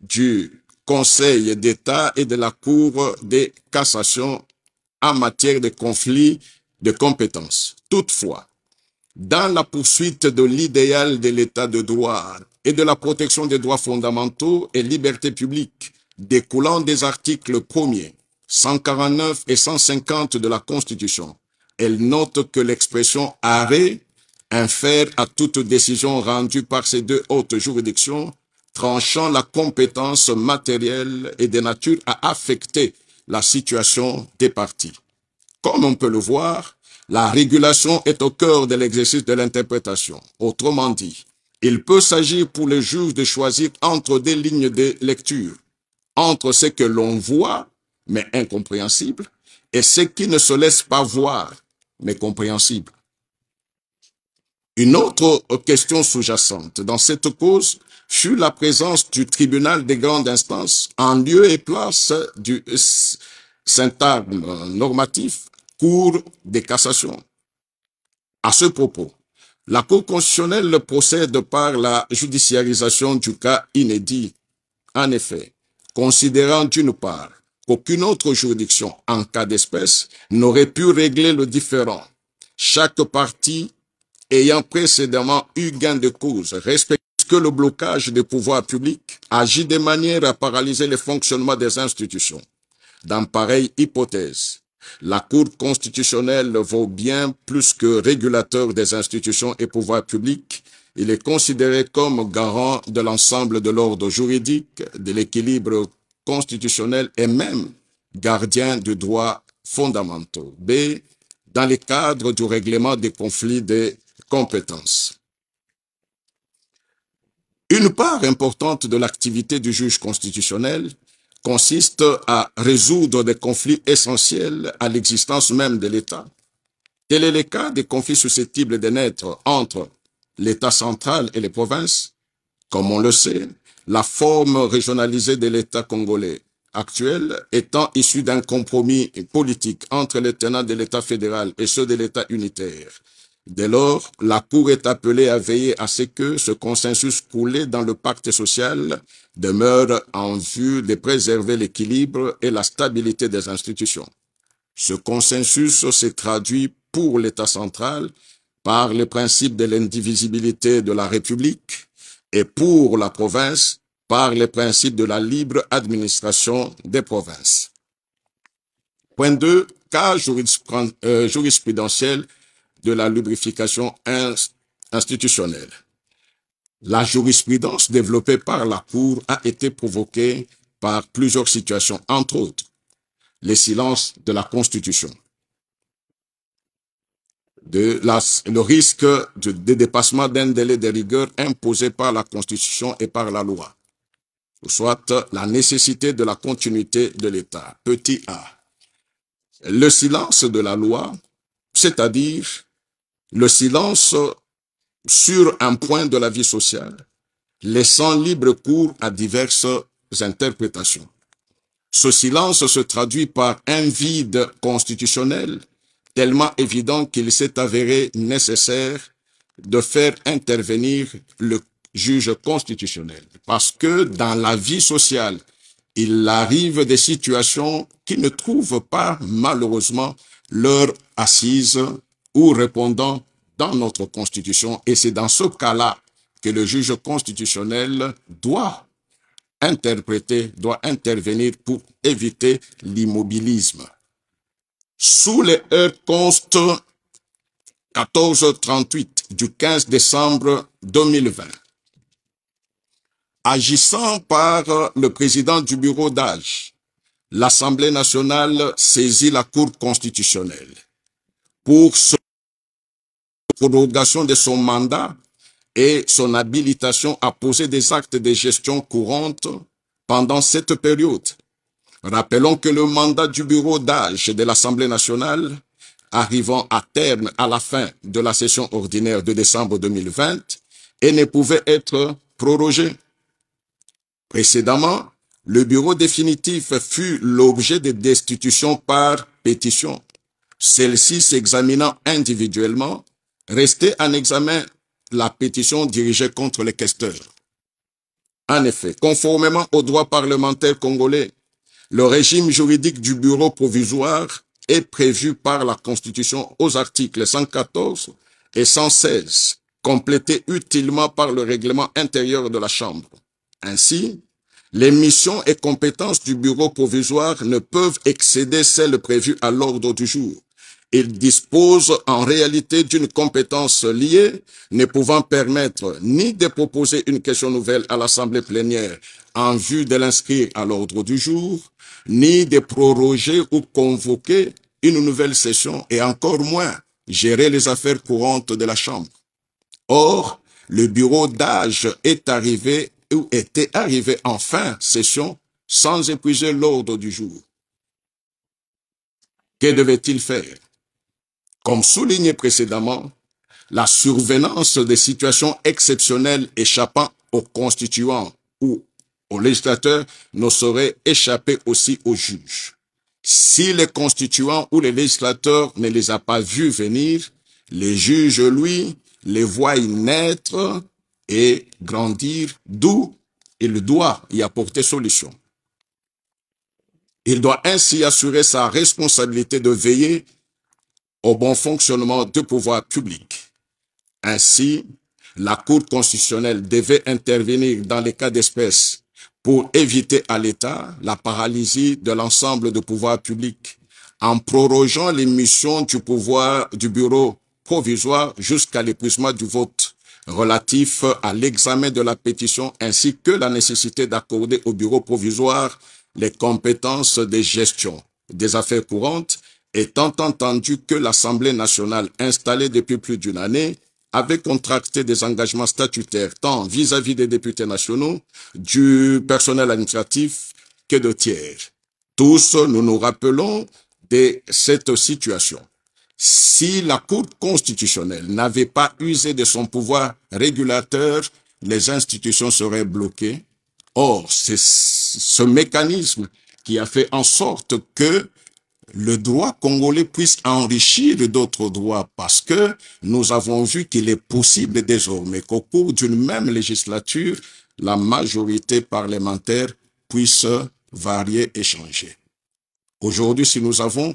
du Conseil d'État et de la Cour de cassation en matière de conflit de compétences. Toutefois, dans la poursuite de l'idéal de l'état de droit et de la protection des droits fondamentaux et libertés publiques découlant des articles 1er, 149 et 150 de la Constitution, elle note que l'expression arrêt infère à toute décision rendue par ces deux hautes juridictions tranchant la compétence matérielle et de nature à affecter la situation des parties. Comme on peut le voir, la régulation est au cœur de l'exercice de l'interprétation. Autrement dit, il peut s'agir pour le juge de choisir entre des lignes de lecture, entre ce que l'on voit, mais incompréhensible, et ce qui ne se laisse pas voir, mais compréhensible. Une autre question sous-jacente dans cette cause fut la présence du tribunal des grandes instances en lieu et place du syntagme normatif Cour de cassation. À ce propos, la Cour constitutionnelle procède par la judiciarisation du cas inédit. En effet, considérant d'une part qu'aucune autre juridiction en cas d'espèce n'aurait pu régler le différend, chaque partie ayant précédemment eu gain de cause respective lorsque le blocage des pouvoirs publics agit de manière à paralyser le fonctionnement des institutions. Dans pareille hypothèse, la Cour constitutionnelle vaut bien plus que régulateur des institutions et pouvoirs publics. Il est considéré comme garant de l'ensemble de l'ordre juridique, de l'équilibre constitutionnel et même gardien du droit fondamentaux. B. Dans le cadre du règlement des conflits de compétences. Une part importante de l'activité du juge constitutionnel consiste à résoudre des conflits essentiels à l'existence même de l'État. Tel est le cas des conflits susceptibles de naître entre l'État central et les provinces. Comme on le sait, la forme régionalisée de l'État congolais actuel étant issue d'un compromis politique entre les tenants de l'État fédéral et ceux de l'État unitaire. Dès lors, la Cour est appelée à veiller à ce que ce consensus coulé dans le pacte social demeure en vue de préserver l'équilibre et la stabilité des institutions. Ce consensus se traduit pour l'État central par le principe de l'indivisibilité de la République et pour la province par le principe de la libre administration des provinces. Point 2. Cas jurisprudentiel de la lubrification institutionnelle. La jurisprudence développée par la Cour a été provoquée par plusieurs situations, entre autres, les silences de la Constitution, le risque de dépassement d'un délai de rigueur imposé par la Constitution et par la loi, soit la nécessité de la continuité de l'État. Petit a. Le silence de la loi, c'est-à-dire le silence sur un point de la vie sociale, laissant libre cours à diverses interprétations. Ce silence se traduit par un vide constitutionnel tellement évident qu'il s'est avéré nécessaire de faire intervenir le juge constitutionnel. Parce que dans la vie sociale, il arrive des situations qui ne trouvent pas malheureusement leur assise ou répondant dans notre Constitution. Et c'est dans ce cas-là que le juge constitutionnel doit intervenir pour éviter l'immobilisme. Sous les heures const 1438 du 15 décembre 2020, agissant par le président du bureau d'âge, l'Assemblée nationale saisit la Cour constitutionnelle pour prorogation de son mandat et son habilitation à poser des actes de gestion courante pendant cette période. Rappelons que le mandat du bureau d'âge de l'Assemblée nationale, arrivant à terme à la fin de la session ordinaire de décembre 2020, et ne pouvait être prorogé. Précédemment, le bureau définitif fut l'objet de destitution par pétition. Celle-ci s'examinant individuellement, restait en examen la pétition dirigée contre les questeurs. En effet, conformément au droit parlementaire congolais, le régime juridique du bureau provisoire est prévu par la Constitution aux articles 114 et 116, complétés utilement par le règlement intérieur de la Chambre. Ainsi, les missions et compétences du bureau provisoire ne peuvent excéder celles prévues à l'ordre du jour. Il dispose en réalité d'une compétence liée, ne pouvant permettre ni de proposer une question nouvelle à l'Assemblée plénière en vue de l'inscrire à l'ordre du jour, ni de proroger ou convoquer une nouvelle session et encore moins gérer les affaires courantes de la Chambre. Or, le bureau d'âge est arrivé ou était arrivé en fin session sans épuiser l'ordre du jour. Que devait-il faire? Comme souligné précédemment, la survenance des situations exceptionnelles échappant aux constituants ou aux législateurs ne saurait échapper aussi aux juges. Si les constituants ou les législateurs ne les a pas vus venir, les juges, lui, les voient naître et grandir, d'où il doit y apporter solution. Il doit ainsi assurer sa responsabilité de veiller au bon fonctionnement du pouvoir public. Ainsi, la Cour constitutionnelle devait intervenir dans les cas d'espèce pour éviter à l'État la paralysie de l'ensemble du pouvoir public en prorogeant les missions du pouvoir du bureau provisoire jusqu'à l'épuisement du vote relatif à l'examen de la pétition ainsi que la nécessité d'accorder au bureau provisoire les compétences de gestion des affaires courantes, étant entendu que l'Assemblée nationale installée depuis plus d'une année avait contracté des engagements statutaires tant vis-à-vis des députés nationaux, du personnel administratif que de tiers. Tous, nous nous rappelons de cette situation. Si la Cour constitutionnelle n'avait pas usé de son pouvoir régulateur, les institutions seraient bloquées. Or, c'est ce mécanisme qui a fait en sorte que le droit congolais puisse enrichir d'autres droits parce que nous avons vu qu'il est possible désormais qu'au cours d'une même législature, la majorité parlementaire puisse varier et changer. Aujourd'hui, si nous avons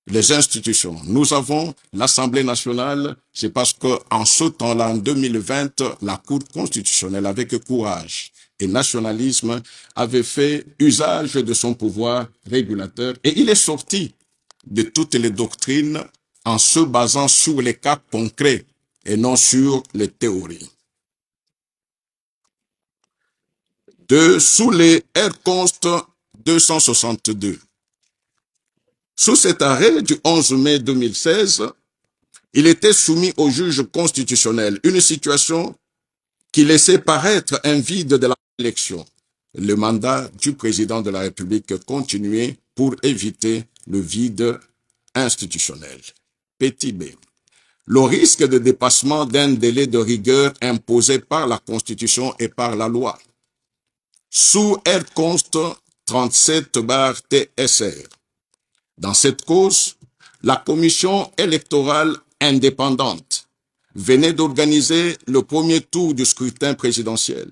les institutions, nous avons l'Assemblée nationale, c'est parce qu'en ce temps-là, en 2020, la Cour constitutionnelle, avec courage et nationalisme, avait fait usage de son pouvoir régulateur et il est sorti de toutes les doctrines en se basant sur les cas concrets et non sur les théories. Sous les R-Const 262, sous cet arrêt du 11 mai 2016, il était soumis au juge constitutionnel, une situation qui laissait paraître un vide de l'élection. Le mandat du président de la République continuait pour éviter le vide institutionnel. Petit b. Le risque de dépassement d'un délai de rigueur imposé par la Constitution et par la loi. Sous R-Const 37/TSR. Dans cette cause, la commission électorale indépendante venait d'organiser le premier tour du scrutin présidentiel,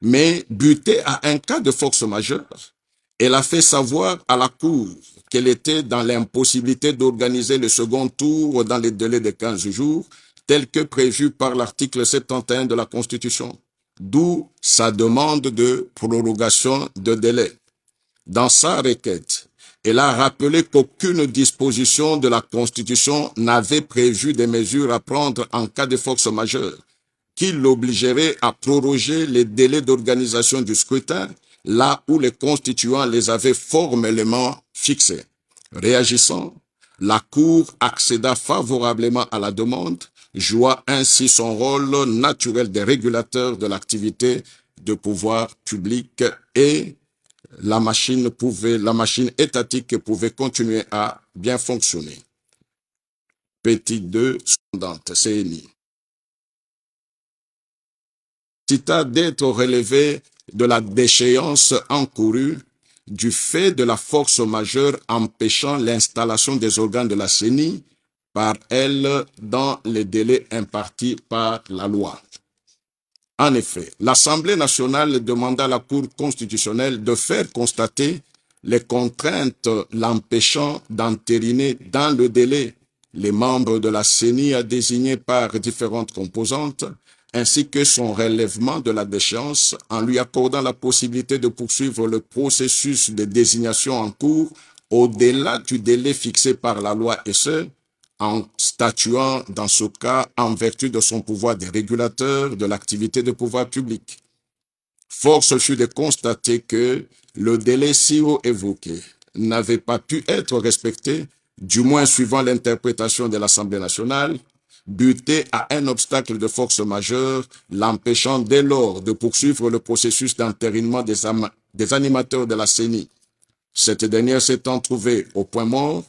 mais butée à un cas de force majeure, elle a fait savoir à la Cour qu'elle était dans l'impossibilité d'organiser le second tour dans les délais de 15 jours, tel que prévu par l'article 71 de la Constitution, d'où sa demande de prorogation de délai. Dans sa requête, elle a rappelé qu'aucune disposition de la Constitution n'avait prévu des mesures à prendre en cas de force majeure, qui l'obligerait à proroger les délais d'organisation du scrutin, là où les constituants les avaient formellement fixés. Réagissant, la Cour accéda favorablement à la demande, jouant ainsi son rôle naturel de régulateur de l'activité de pouvoir public et la machine étatique pouvait continuer à bien fonctionner. Petit 2, sondante, CNI. Cita d'être relevé de la déchéance encourue du fait de la force majeure empêchant l'installation des organes de la CENI par elle dans les délais impartis par la loi. En effet, l'Assemblée nationale demanda à la Cour constitutionnelle de faire constater les contraintes l'empêchant d'entériner dans le délai les membres de la CENI désignés par différentes composantes, ainsi que son relèvement de la déchéance en lui accordant la possibilité de poursuivre le processus de désignation en cours au-delà du délai fixé par la loi et ce, en statuant dans ce cas en vertu de son pouvoir de régulateur de l'activité de pouvoir public. Force fut de constater que le délai si haut évoqué n'avait pas pu être respecté, du moins suivant l'interprétation de l'Assemblée nationale, buté à un obstacle de force majeure, l'empêchant dès lors de poursuivre le processus d'entérinement des animateurs de la CENI. Cette dernière s'étant trouvée au point mort,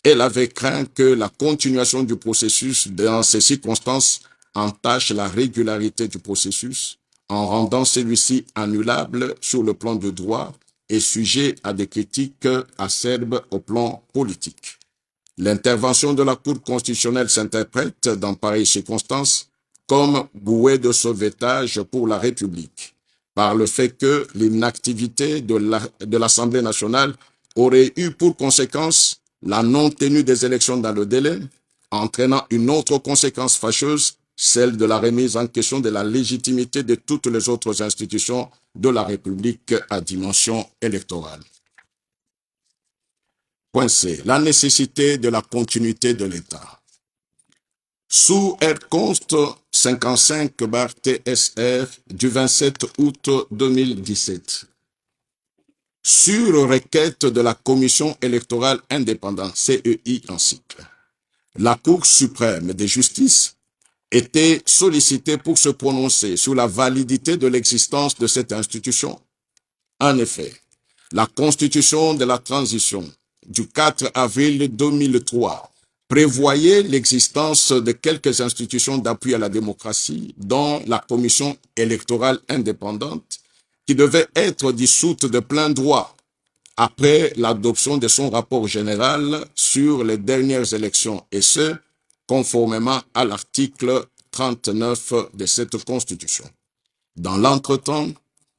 elle avait craint que la continuation du processus dans ces circonstances entache la régularité du processus en rendant celui-ci annulable sur le plan du droit et sujet à des critiques acerbes au plan politique. L'intervention de la Cour constitutionnelle s'interprète dans pareilles circonstances comme bouée de sauvetage pour la République, par le fait que l'inactivité de l'Assemblée nationale aurait eu pour conséquence la non-tenue des élections dans le délai, entraînant une autre conséquence fâcheuse, celle de la remise en question de la légitimité de toutes les autres institutions de la République à dimension électorale. Point C. La nécessité de la continuité de l'État. Sous R-Const 55/TSR du 27 août 2017, sur requête de la Commission électorale indépendante, CEI en cycle, la Cour suprême de justice était sollicitée pour se prononcer sur la validité de l'existence de cette institution. En effet, la Constitution de la transition du 4 avril 2003 prévoyait l'existence de quelques institutions d'appui à la démocratie, dont la Commission électorale indépendante, qui devait être dissoute de plein droit après l'adoption de son rapport général sur les dernières élections, et ce, conformément à l'article 39 de cette Constitution. Dans l'entretemps,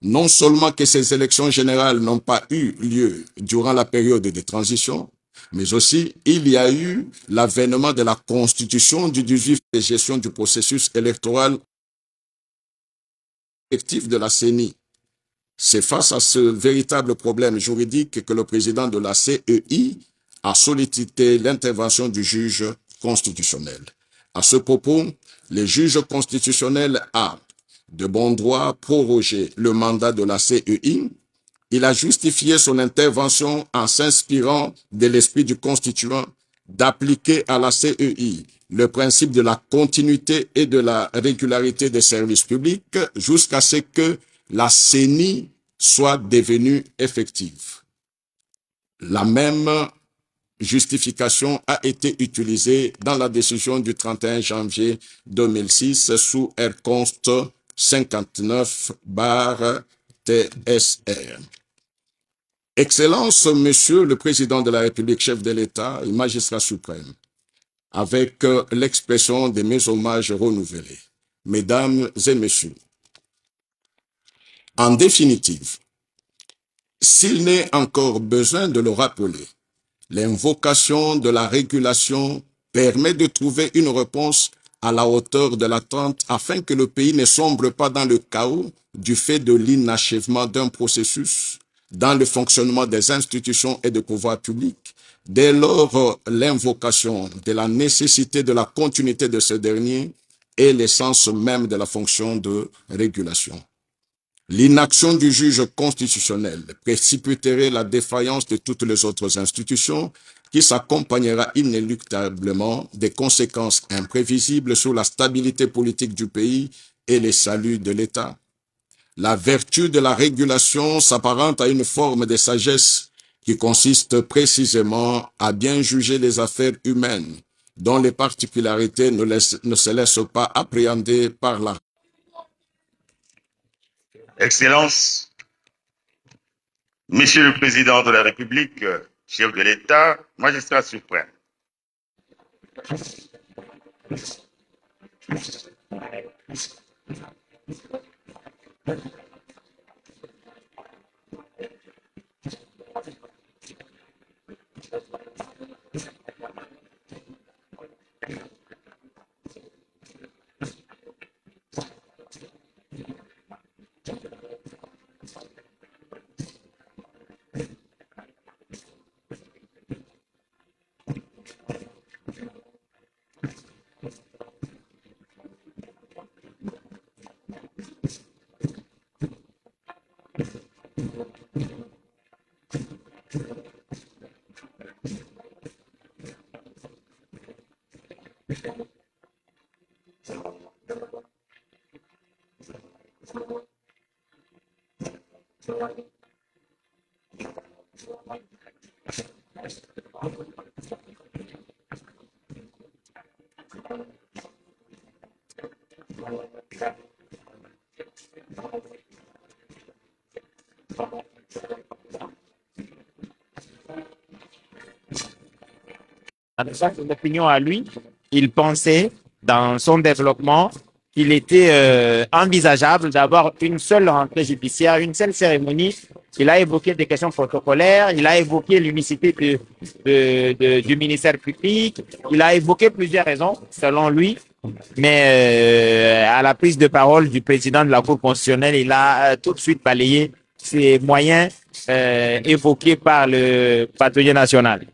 non seulement que ces élections générales n'ont pas eu lieu durant la période de transition, mais aussi il y a eu l'avènement de la Constitution du 18 de gestion du processus électoral effectif de la CENI. C'est face à ce véritable problème juridique que le président de la CEI a sollicité l'intervention du juge constitutionnel. À ce propos, le juge constitutionnel a, de bon droit, prorogé le mandat de la CEI. Il a justifié son intervention en s'inspirant de l'esprit du constituant d'appliquer à la CEI le principe de la continuité et de la régularité des services publics jusqu'à ce que la CENI soit devenue effective. La même justification a été utilisée dans la décision du 31 janvier 2006 sous R-Const 59/TSR. Excellence, Monsieur le Président de la République, chef de l'État et magistrat suprême, avec l'expression de mes hommages renouvelés, Mesdames et Messieurs, en définitive, s'il n'est encore besoin de le rappeler, l'invocation de la régulation permet de trouver une réponse à la hauteur de l'attente afin que le pays ne sombre pas dans le chaos du fait de l'inachèvement d'un processus dans le fonctionnement des institutions et des pouvoirs publics. Dès lors, l'invocation de la nécessité de la continuité de ce dernier est l'essence même de la fonction de régulation. L'inaction du juge constitutionnel précipiterait la défaillance de toutes les autres institutions qui s'accompagnera inéluctablement des conséquences imprévisibles sur la stabilité politique du pays et le salut de l'État. La vertu de la régulation s'apparente à une forme de sagesse qui consiste précisément à bien juger les affaires humaines dont les particularités ne se laissent pas appréhender par la Excellences, Monsieur le Président de la République, chef de l'État, magistrat suprême. Dans son opinion à lui, il pensait dans son développement qu'il était envisageable d'avoir une seule rentrée judiciaire, une seule cérémonie. Il a évoqué des questions protocolaires, il a évoqué l'unicité du ministère public, il a évoqué plusieurs raisons, selon lui, Mais à la prise de parole du président de la Cour constitutionnelle, il a tout de suite balayé ces moyens évoqués par le bâtonnier national.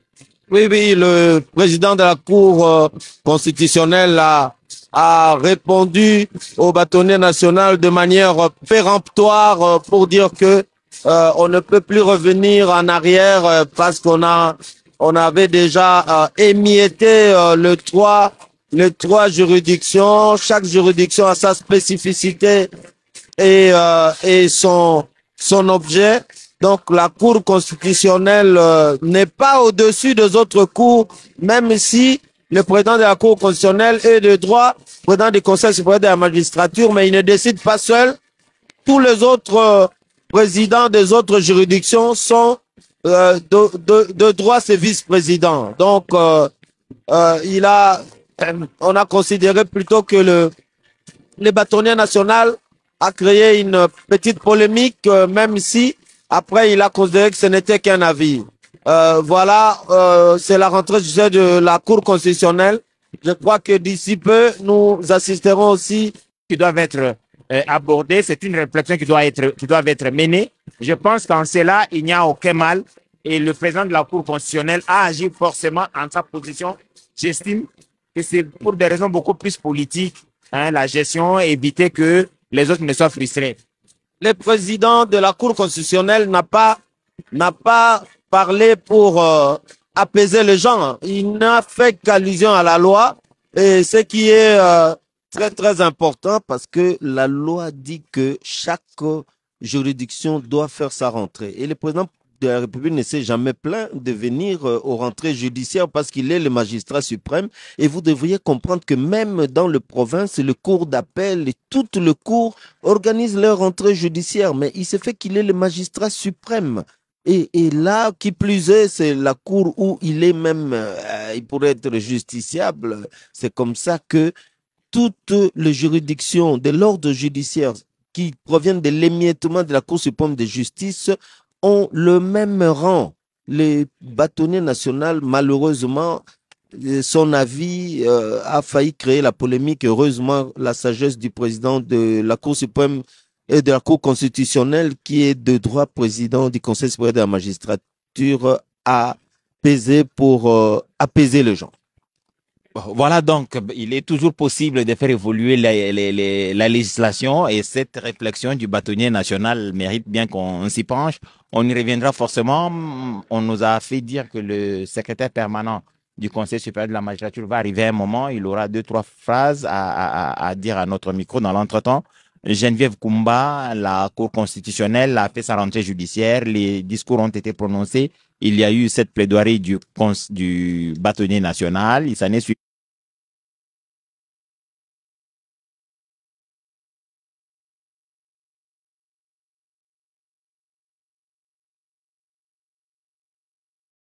Oui, oui, le président de la Cour constitutionnelle a répondu au bâtonnier national de manière péremptoire pour dire que on ne peut plus revenir en arrière parce on avait déjà émietté les trois juridictions. Chaque juridiction a sa spécificité et son objet. Donc la Cour constitutionnelle n'est pas au-dessus des autres cours, même si le président de la Cour constitutionnelle est de droit, président du Conseil supérieur de la magistrature, mais il ne décide pas seul. Tous les autres présidents des autres juridictions sont de droit, c'est vice-président. Donc on a considéré plutôt que le bâtonnier national a créé une petite polémique, même si après il a considéré que ce n'était qu'un avis. Voilà, c'est la rentrée de la Cour constitutionnelle. Je crois que d'ici peu, nous assisterons aussi. Qui doivent être abordées, c'est une réflexion qui doit être menée. Je pense qu'en cela, il n'y a aucun mal. Et le président de la Cour constitutionnelle a agi forcément en sa position. J'estime que c'est pour des raisons beaucoup plus politiques, la gestion, éviter que les autres ne soient frustrés. Le président de la Cour constitutionnelle n'a pas parlé pour apaiser les gens. Il n'a fait qu'allusion à la loi, et ce qui est très très important parce que la loi dit que chaque juridiction doit faire sa rentrée. Et le président de la République ne s'est jamais plaint de venir aux rentrées judiciaires parce qu'il est le magistrat suprême. Et vous devriez comprendre que même dans le province, le cour d'appel et toutes les cours organisent leur rentrée judiciaire. Mais il se fait qu'il est le magistrat suprême. Et là, qui plus est, c'est la cour où il est même, il pourrait être justiciable. C'est comme ça que toutes les juridictions de l'ordre judiciaire qui proviennent de l'émiettement de la Cour suprême de justice ont le même rang. Le bâtonnier national, malheureusement, son avis a failli créer la polémique. Heureusement, la sagesse du président de la Cour suprême et de la Cour constitutionnelle, qui est de droit président du Conseil supérieur de la magistrature, a pesé pour apaiser les gens. Voilà, donc il est toujours possible de faire évoluer la législation, et cette réflexion du bâtonnier national mérite bien qu'on s'y penche. On y reviendra forcément. On nous a fait dire que le secrétaire permanent du Conseil supérieur de la magistrature va arriver à un moment. Il aura 2-3 phrases à dire à notre micro dans l'entretemps. Geneviève Kumba, la Cour constitutionnelle, a fait sa rentrée judiciaire. Les discours ont été prononcés. Il y a eu cette plaidoirie du bâtonnier national. Il s'en est suivi